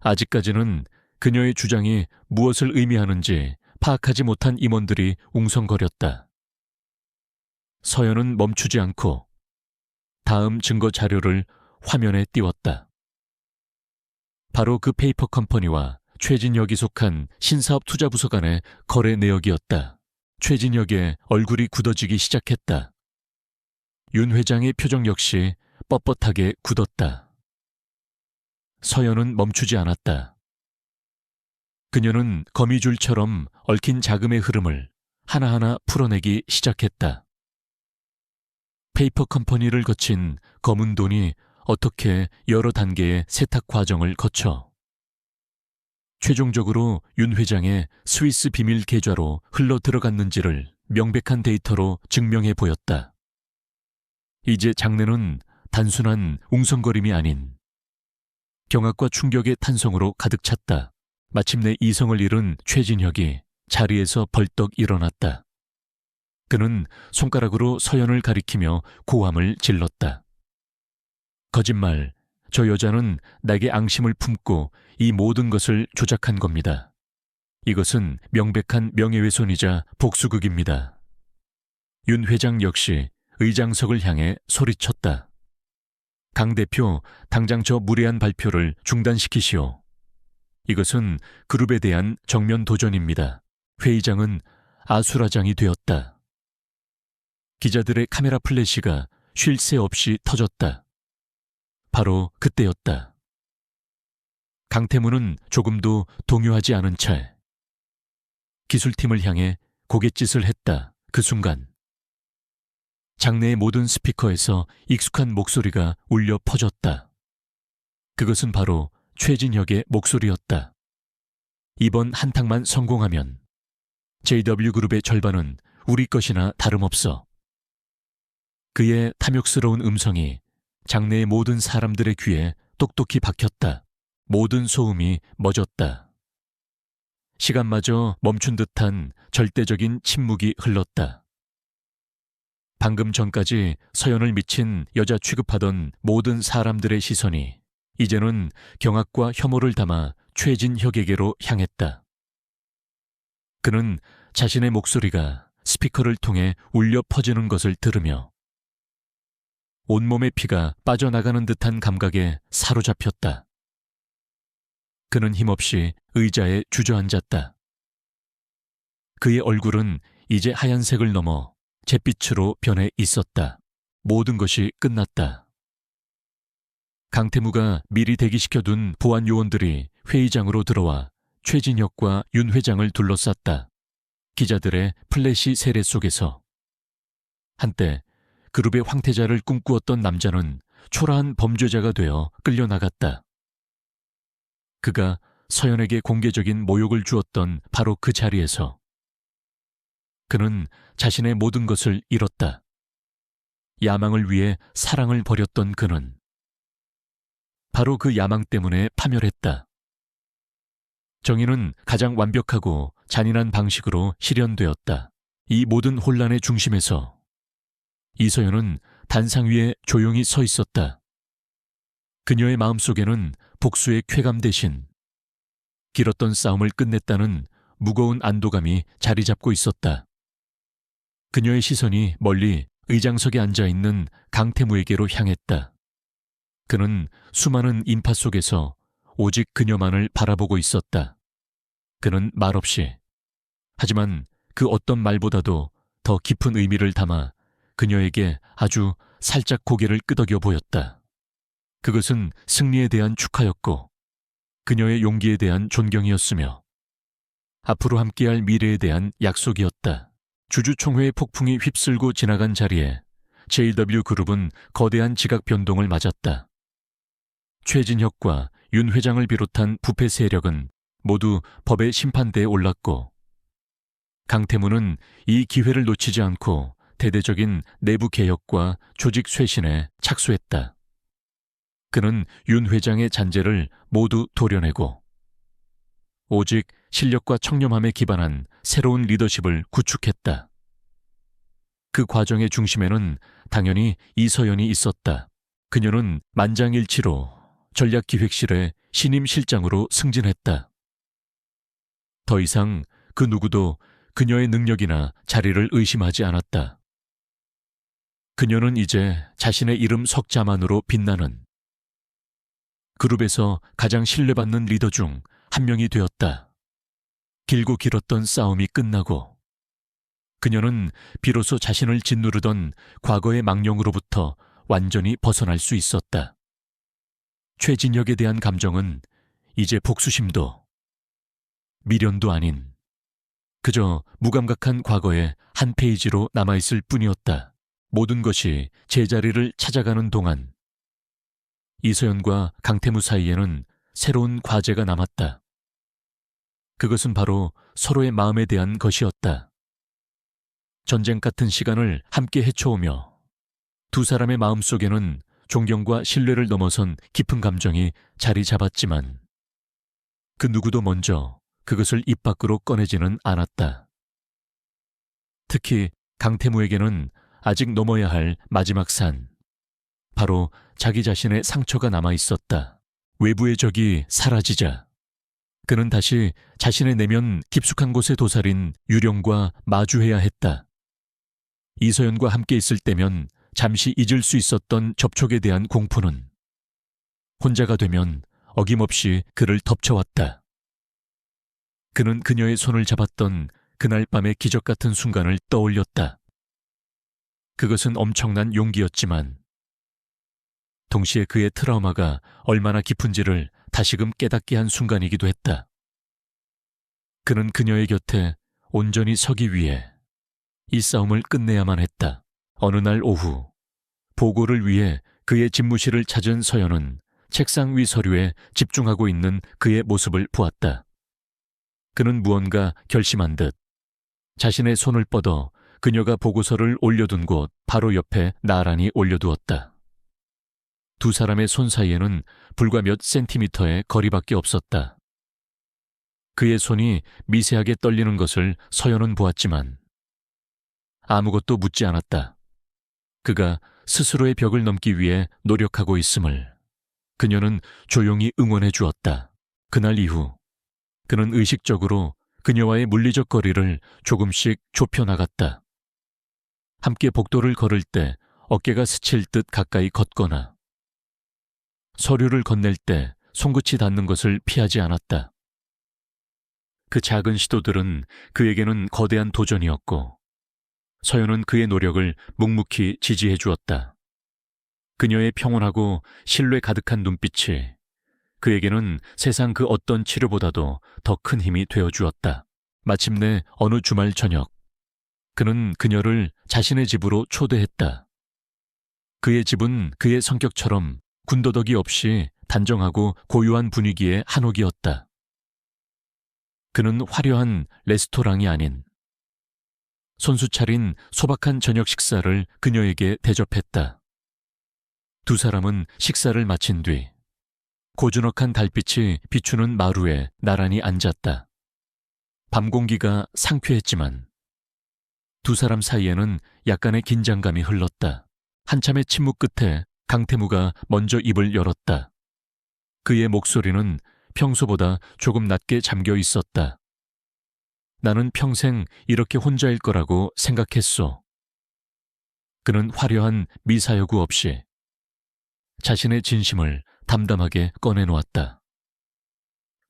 아직까지는 그녀의 주장이 무엇을 의미하는지 파악하지 못한 임원들이 웅성거렸다. 서연은 멈추지 않고 다음 증거 자료를 화면에 띄웠다. 바로 그 페이퍼 컴퍼니와 최진혁이 속한 신사업 투자부서 간의 거래 내역이었다. 최진혁의 얼굴이 굳어지기 시작했다. 윤 회장의 표정 역시 뻣뻣하게 굳었다. 서연은 멈추지 않았다. 그녀는 거미줄처럼 얽힌 자금의 흐름을 하나하나 풀어내기 시작했다. 페이퍼 컴퍼니를 거친 검은 돈이 어떻게 여러 단계의 세탁 과정을 거쳐 최종적으로 윤 회장의 스위스 비밀 계좌로 흘러 들어갔는지를 명백한 데이터로 증명해 보였다. 이제 장내는 단순한 웅성거림이 아닌 경악과 충격의 탄성으로 가득 찼다. 마침내 이성을 잃은 최진혁이 자리에서 벌떡 일어났다. 그는 손가락으로 서연을 가리키며 고함을 질렀다. 거짓말, 저 여자는 내게 앙심을 품고 이 모든 것을 조작한 겁니다. 이것은 명백한 명예훼손이자 복수극입니다. 윤 회장 역시 의장석을 향해 소리쳤다. 강 대표, 당장 저 무례한 발표를 중단시키시오. 이것은 그룹에 대한 정면 도전입니다. 회의장은 아수라장이 되었다. 기자들의 카메라 플래시가 쉴 새 없이 터졌다. 바로 그때였다. 강태무는 조금도 동요하지 않은 채 기술팀을 향해 고갯짓을 했다. 그 순간 장내의 모든 스피커에서 익숙한 목소리가 울려 퍼졌다. 그것은 바로 최진혁의 목소리였다. 이번 한탕만 성공하면 JW그룹의 절반은 우리 것이나 다름없어. 그의 탐욕스러운 음성이 장내의 모든 사람들의 귀에 똑똑히 박혔다. 모든 소음이 멎었다. 시간마저 멈춘 듯한 절대적인 침묵이 흘렀다. 방금 전까지 서연을 미친 여자 취급하던 모든 사람들의 시선이 이제는 경악과 혐오를 담아 최진혁에게로 향했다. 그는 자신의 목소리가 스피커를 통해 울려 퍼지는 것을 들으며 온몸의 피가 빠져나가는 듯한 감각에 사로잡혔다. 그는 힘없이 의자에 주저앉았다. 그의 얼굴은 이제 하얀색을 넘어 잿빛으로 변해 있었다. 모든 것이 끝났다. 강태무가 미리 대기시켜둔 보안 요원들이 회의장으로 들어와 최진혁과 윤 회장을 둘러쌌다. 기자들의 플래시 세례 속에서 한때 그룹의 황태자를 꿈꾸었던 남자는 초라한 범죄자가 되어 끌려나갔다. 그가 서연에게 공개적인 모욕을 주었던 바로 그 자리에서 그는 자신의 모든 것을 잃었다. 야망을 위해 사랑을 버렸던 그는 바로 그 야망 때문에 파멸했다. 정의는 가장 완벽하고 잔인한 방식으로 실현되었다. 이 모든 혼란의 중심에서 이서연은 단상 위에 조용히 서 있었다. 그녀의 마음속에는 복수의 쾌감 대신 길었던 싸움을 끝냈다는 무거운 안도감이 자리 잡고 있었다. 그녀의 시선이 멀리 의장석에 앉아있는 강태무에게로 향했다. 그는 수많은 인파 속에서 오직 그녀만을 바라보고 있었다. 그는 말없이, 하지만 그 어떤 말보다도 더 깊은 의미를 담아 그녀에게 아주 살짝 고개를 끄덕여 보였다. 그것은 승리에 대한 축하였고 그녀의 용기에 대한 존경이었으며 앞으로 함께할 미래에 대한 약속이었다. 주주총회의 폭풍이 휩쓸고 지나간 자리에 JW그룹은 거대한 지각 변동을 맞았다. 최진혁과 윤 회장을 비롯한 부패 세력은 모두 법의 심판대에 올랐고 강태무는 이 기회를 놓치지 않고 대대적인 내부 개혁과 조직 쇄신에 착수했다. 그는 윤 회장의 잔재를 모두 도려내고 오직 실력과 청렴함에 기반한 새로운 리더십을 구축했다. 그 과정의 중심에는 당연히 이서연이 있었다. 그녀는 만장일치로 전략기획실의 신임 실장으로 승진했다. 더 이상 그 누구도 그녀의 능력이나 자리를 의심하지 않았다. 그녀는 이제 자신의 이름 석자만으로 빛나는 그룹에서 가장 신뢰받는 리더 중 한 명이 되었다. 길고 길었던 싸움이 끝나고 그녀는 비로소 자신을 짓누르던 과거의 망령으로부터 완전히 벗어날 수 있었다. 최진혁에 대한 감정은 이제 복수심도 미련도 아닌 그저 무감각한 과거의 한 페이지로 남아있을 뿐이었다. 모든 것이 제자리를 찾아가는 동안 이서연과 강태무 사이에는 새로운 과제가 남았다. 그것은 바로 서로의 마음에 대한 것이었다. 전쟁 같은 시간을 함께 헤쳐오며 두 사람의 마음속에는 존경과 신뢰를 넘어선 깊은 감정이 자리 잡았지만 그 누구도 먼저 그것을 입 밖으로 꺼내지는 않았다. 특히 강태무에게는 아직 넘어야 할 마지막 산, 바로 자기 자신의 상처가 남아 있었다. 외부의 적이 사라지자 그는 다시 자신의 내면 깊숙한 곳에 도사린 유령과 마주해야 했다. 이서연과 함께 있을 때면 잠시 잊을 수 있었던 접촉에 대한 공포는 혼자가 되면 어김없이 그를 덮쳐왔다. 그는 그녀의 손을 잡았던 그날 밤의 기적 같은 순간을 떠올렸다. 그것은 엄청난 용기였지만 동시에 그의 트라우마가 얼마나 깊은지를 다시금 깨닫게 한 순간이기도 했다. 그는 그녀의 곁에 온전히 서기 위해 이 싸움을 끝내야만 했다. 어느 날 오후 보고를 위해 그의 집무실을 찾은 서연은 책상 위 서류에 집중하고 있는 그의 모습을 보았다. 그는 무언가 결심한 듯 자신의 손을 뻗어 그녀가 보고서를 올려둔 곳 바로 옆에 나란히 올려두었다. 두 사람의 손 사이에는 불과 몇 센티미터의 거리밖에 없었다. 그의 손이 미세하게 떨리는 것을 서연은 보았지만 아무것도 묻지 않았다. 그가 스스로의 벽을 넘기 위해 노력하고 있음을 그녀는 조용히 응원해 주었다. 그날 이후 그는 의식적으로 그녀와의 물리적 거리를 조금씩 좁혀나갔다. 함께 복도를 걸을 때 어깨가 스칠 듯 가까이 걷거나 서류를 건넬 때 손끝이 닿는 것을 피하지 않았다. 그 작은 시도들은 그에게는 거대한 도전이었고 서연은 그의 노력을 묵묵히 지지해 주었다. 그녀의 평온하고 신뢰 가득한 눈빛이 그에게는 세상 그 어떤 치료보다도 더 큰 힘이 되어 주었다. 마침내 어느 주말 저녁, 그는 그녀를 자신의 집으로 초대했다. 그의 집은 그의 성격처럼 군더더기 없이 단정하고 고요한 분위기의 한옥이었다. 그는 화려한 레스토랑이 아닌 손수 차린 소박한 저녁 식사를 그녀에게 대접했다. 두 사람은 식사를 마친 뒤 고즈넉한 달빛이 비추는 마루에 나란히 앉았다. 밤 공기가 상쾌했지만 두 사람 사이에는 약간의 긴장감이 흘렀다. 한참의 침묵 끝에 강태무가 먼저 입을 열었다. 그의 목소리는 평소보다 조금 낮게 잠겨 있었다. 나는 평생 이렇게 혼자일 거라고 생각했소. 그는 화려한 미사여구 없이 자신의 진심을 담담하게 꺼내놓았다.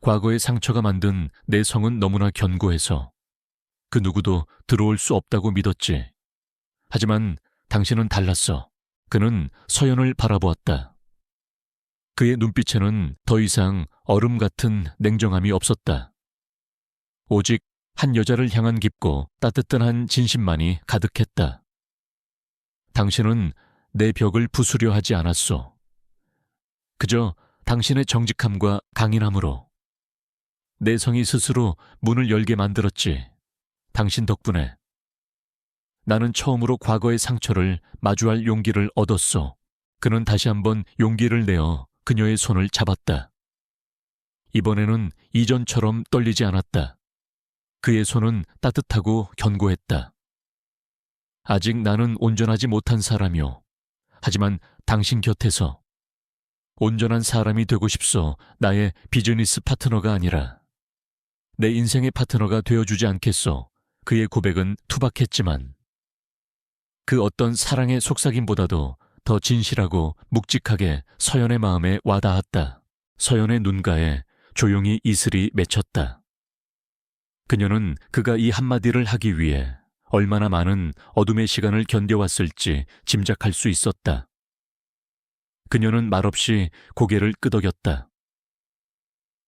과거의 상처가 만든 내 성은 너무나 견고해서 그 누구도 들어올 수 없다고 믿었지. 하지만 당신은 달랐어. 그는 서연을 바라보았다. 그의 눈빛에는 더 이상 얼음 같은 냉정함이 없었다. 오직 한 여자를 향한 깊고 따뜻한 진심만이 가득했다. 당신은 내 벽을 부수려 하지 않았소. 그저 당신의 정직함과 강인함으로 내 성이 스스로 문을 열게 만들었지. 당신 덕분에 나는 처음으로 과거의 상처를 마주할 용기를 얻었소. 그는 다시 한번 용기를 내어 그녀의 손을 잡았다. 이번에는 이전처럼 떨리지 않았다. 그의 손은 따뜻하고 견고했다. 아직 나는 온전하지 못한 사람이오. 하지만 당신 곁에서 온전한 사람이 되고 싶소. 나의 비즈니스 파트너가 아니라 내 인생의 파트너가 되어주지 않겠소. 그의 고백은 투박했지만 그 어떤 사랑의 속삭임보다도 더 진실하고 묵직하게 서연의 마음에 와닿았다. 서연의 눈가에 조용히 이슬이 맺혔다. 그녀는 그가 이 한마디를 하기 위해 얼마나 많은 어둠의 시간을 견뎌왔을지 짐작할 수 있었다. 그녀는 말없이 고개를 끄덕였다.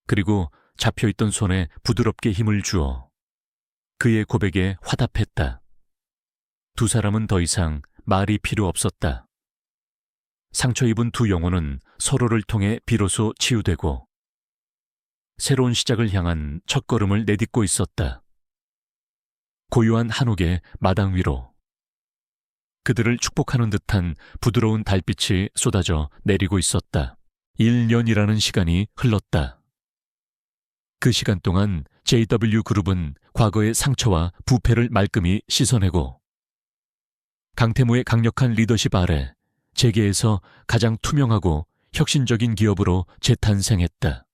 그리고 잡혀있던 손에 부드럽게 힘을 주어 그의 고백에 화답했다. 두 사람은 더 이상 말이 필요 없었다. 상처 입은 두 영혼은 서로를 통해 비로소 치유되고 새로운 시작을 향한 첫걸음을 내딛고 있었다. 고요한 한옥의 마당 위로 그들을 축복하는 듯한 부드러운 달빛이 쏟아져 내리고 있었다. 1년이라는 시간이 흘렀다. 그 시간 동안 JW그룹은 과거의 상처와 부패를 말끔히 씻어내고 강태무의 강력한 리더십 아래 재계에서 가장 투명하고 혁신적인 기업으로 재탄생했다.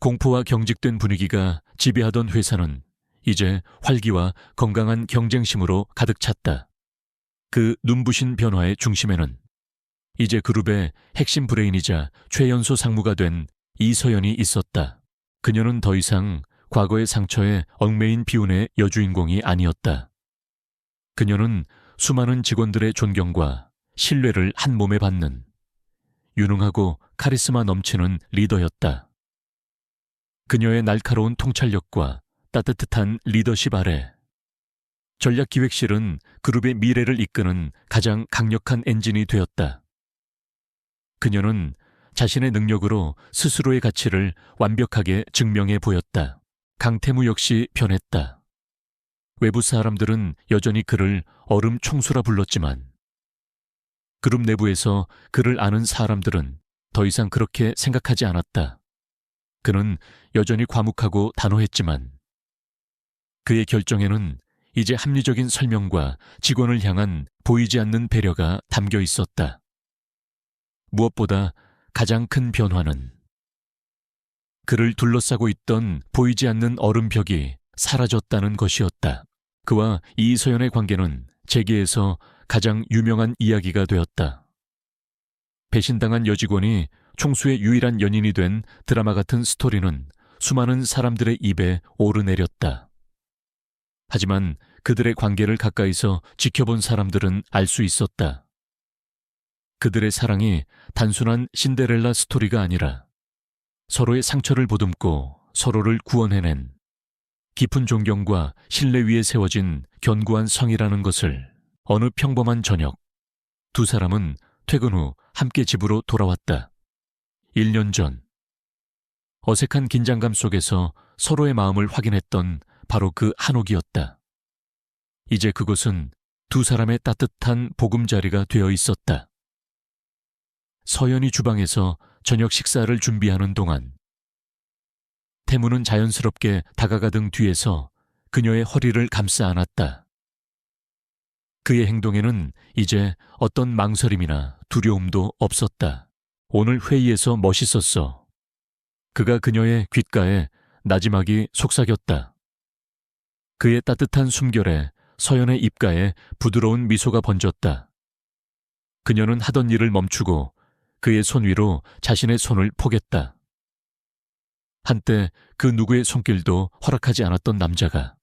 공포와 경직된 분위기가 지배하던 회사는 이제 활기와 건강한 경쟁심으로 가득 찼다. 그 눈부신 변화의 중심에는 이제 그룹의 핵심 브레인이자 최연소 상무가 된 이서연이 있었다. 그녀는 더 이상 과거의 상처에 얽매인 비운의 여주인공이 아니었다. 그녀는 수많은 직원들의 존경과 신뢰를 한 몸에 받는 유능하고 카리스마 넘치는 리더였다. 그녀의 날카로운 통찰력과 따뜻한 리더십 아래 전략기획실은 그룹의 미래를 이끄는 가장 강력한 엔진이 되었다. 그녀는 자신의 능력으로 스스로의 가치를 완벽하게 증명해 보였다. 강태무 역시 변했다. 외부 사람들은 여전히 그를 얼음 총수라 불렀지만 그룹 내부에서 그를 아는 사람들은 더 이상 그렇게 생각하지 않았다. 그는 여전히 과묵하고 단호했지만 그의 결정에는 이제 합리적인 설명과 직원을 향한 보이지 않는 배려가 담겨 있었다. 무엇보다 가장 큰 변화는 그를 둘러싸고 있던 보이지 않는 얼음벽이 사라졌다는 것이었다. 그와 이서연의 관계는 재계에서 가장 유명한 이야기가 되었다. 배신당한 여직원이 총수의 유일한 연인이 된 드라마 같은 스토리는 수많은 사람들의 입에 오르내렸다. 하지만 그들의 관계를 가까이서 지켜본 사람들은 알 수 있었다. 그들의 사랑이 단순한 신데렐라 스토리가 아니라 서로의 상처를 보듬고 서로를 구원해낸 깊은 존경과 신뢰 위에 세워진 견고한 성이라는 것을 어느 평범한 저녁, 두 사람은 퇴근 후 함께 집으로 돌아왔다. 1년 전, 어색한 긴장감 속에서 서로의 마음을 확인했던 바로 그 한옥이었다. 이제 그곳은 두 사람의 따뜻한 보금자리가 되어 있었다. 서연이 주방에서 저녁 식사를 준비하는 동안 태무는 자연스럽게 다가가던 뒤에서 그녀의 허리를 감싸 안았다. 그의 행동에는 이제 어떤 망설임이나 두려움도 없었다. 오늘 회의에서 멋있었어. 그가 그녀의 귓가에 나지막이 속삭였다. 그의 따뜻한 숨결에 서연의 입가에 부드러운 미소가 번졌다. 그녀는 하던 일을 멈추고 그의 손 위로 자신의 손을 포겠다. 한때 그 누구의 손길도 허락하지 않았던 남자가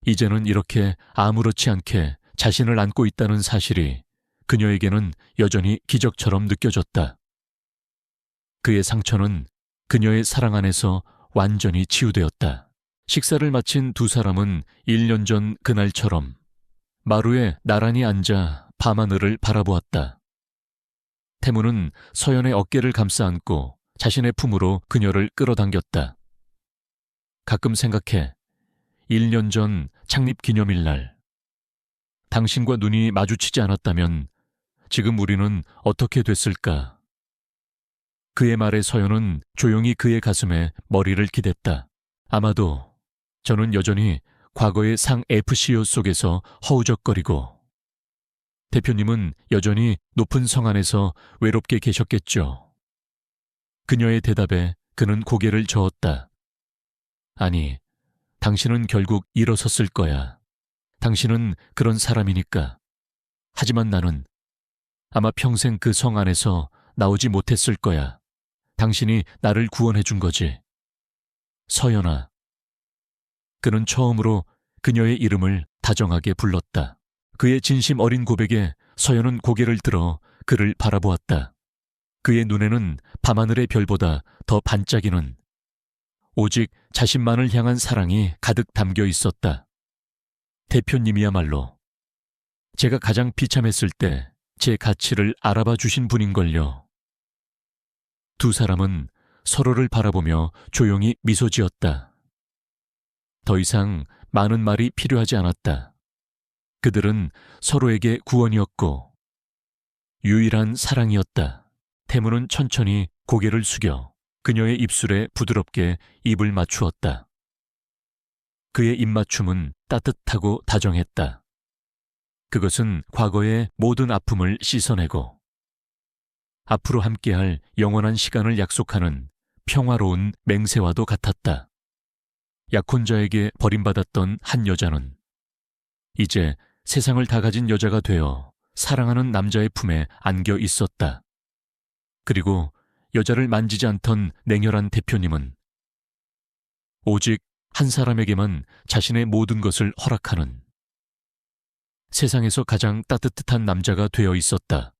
이제는 이렇게 아무렇지 않게 자신을 안고 있다는 사실이 그녀에게는 여전히 기적처럼 느껴졌다. 그의 상처는 그녀의 사랑 안에서 완전히 치유되었다. 식사를 마친 두 사람은 1년 전 그날처럼 마루에 나란히 앉아 밤하늘을 바라보았다. 태무는 서연의 어깨를 감싸 안고 자신의 품으로 그녀를 끌어당겼다. 가끔 생각해. 1년 전 창립 기념일 날 당신과 눈이 마주치지 않았다면 지금 우리는 어떻게 됐을까? 그의 말에 서연은 조용히 그의 가슴에 머리를 기댔다. 아마도 저는 여전히 과거의 상 FCO 속에서 허우적거리고 대표님은 여전히 높은 성 안에서 외롭게 계셨겠죠. 그녀의 대답에 그는 고개를 저었다. 아니, 당신은 결국 일어섰을 거야. 당신은 그런 사람이니까. 하지만 나는 아마 평생 그 성 안에서 나오지 못했을 거야. 당신이 나를 구원해 준 거지. 서연아. 그는 처음으로 그녀의 이름을 다정하게 불렀다. 그의 진심 어린 고백에 서연은 고개를 들어 그를 바라보았다. 그의 눈에는 밤하늘의 별보다 더 반짝이는 오직 자신만을 향한 사랑이 가득 담겨 있었다. 대표님이야말로 제가 가장 비참했을 때 제 가치를 알아봐 주신 분인걸요. 두 사람은 서로를 바라보며 조용히 미소 지었다. 더 이상 많은 말이 필요하지 않았다. 그들은 서로에게 구원이었고 유일한 사랑이었다. 태무는 천천히 고개를 숙여 그녀의 입술에 부드럽게 입을 맞추었다. 그의 입맞춤은 따뜻하고 다정했다. 그것은 과거의 모든 아픔을 씻어내고 앞으로 함께할 영원한 시간을 약속하는 평화로운 맹세와도 같았다. 약혼자에게 버림받았던 한 여자는 이제 세상을 다 가진 여자가 되어 사랑하는 남자의 품에 안겨 있었다. 그리고 여자를 만지지 않던 냉혈한 대표님은 오직 한 사람에게만 자신의 모든 것을 허락하는 세상에서 가장 따뜻한 남자가 되어 있었다.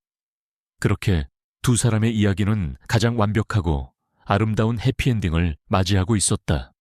그렇게 두 사람의 이야기는 가장 완벽하고 아름다운 해피엔딩을 맞이하고 있었다.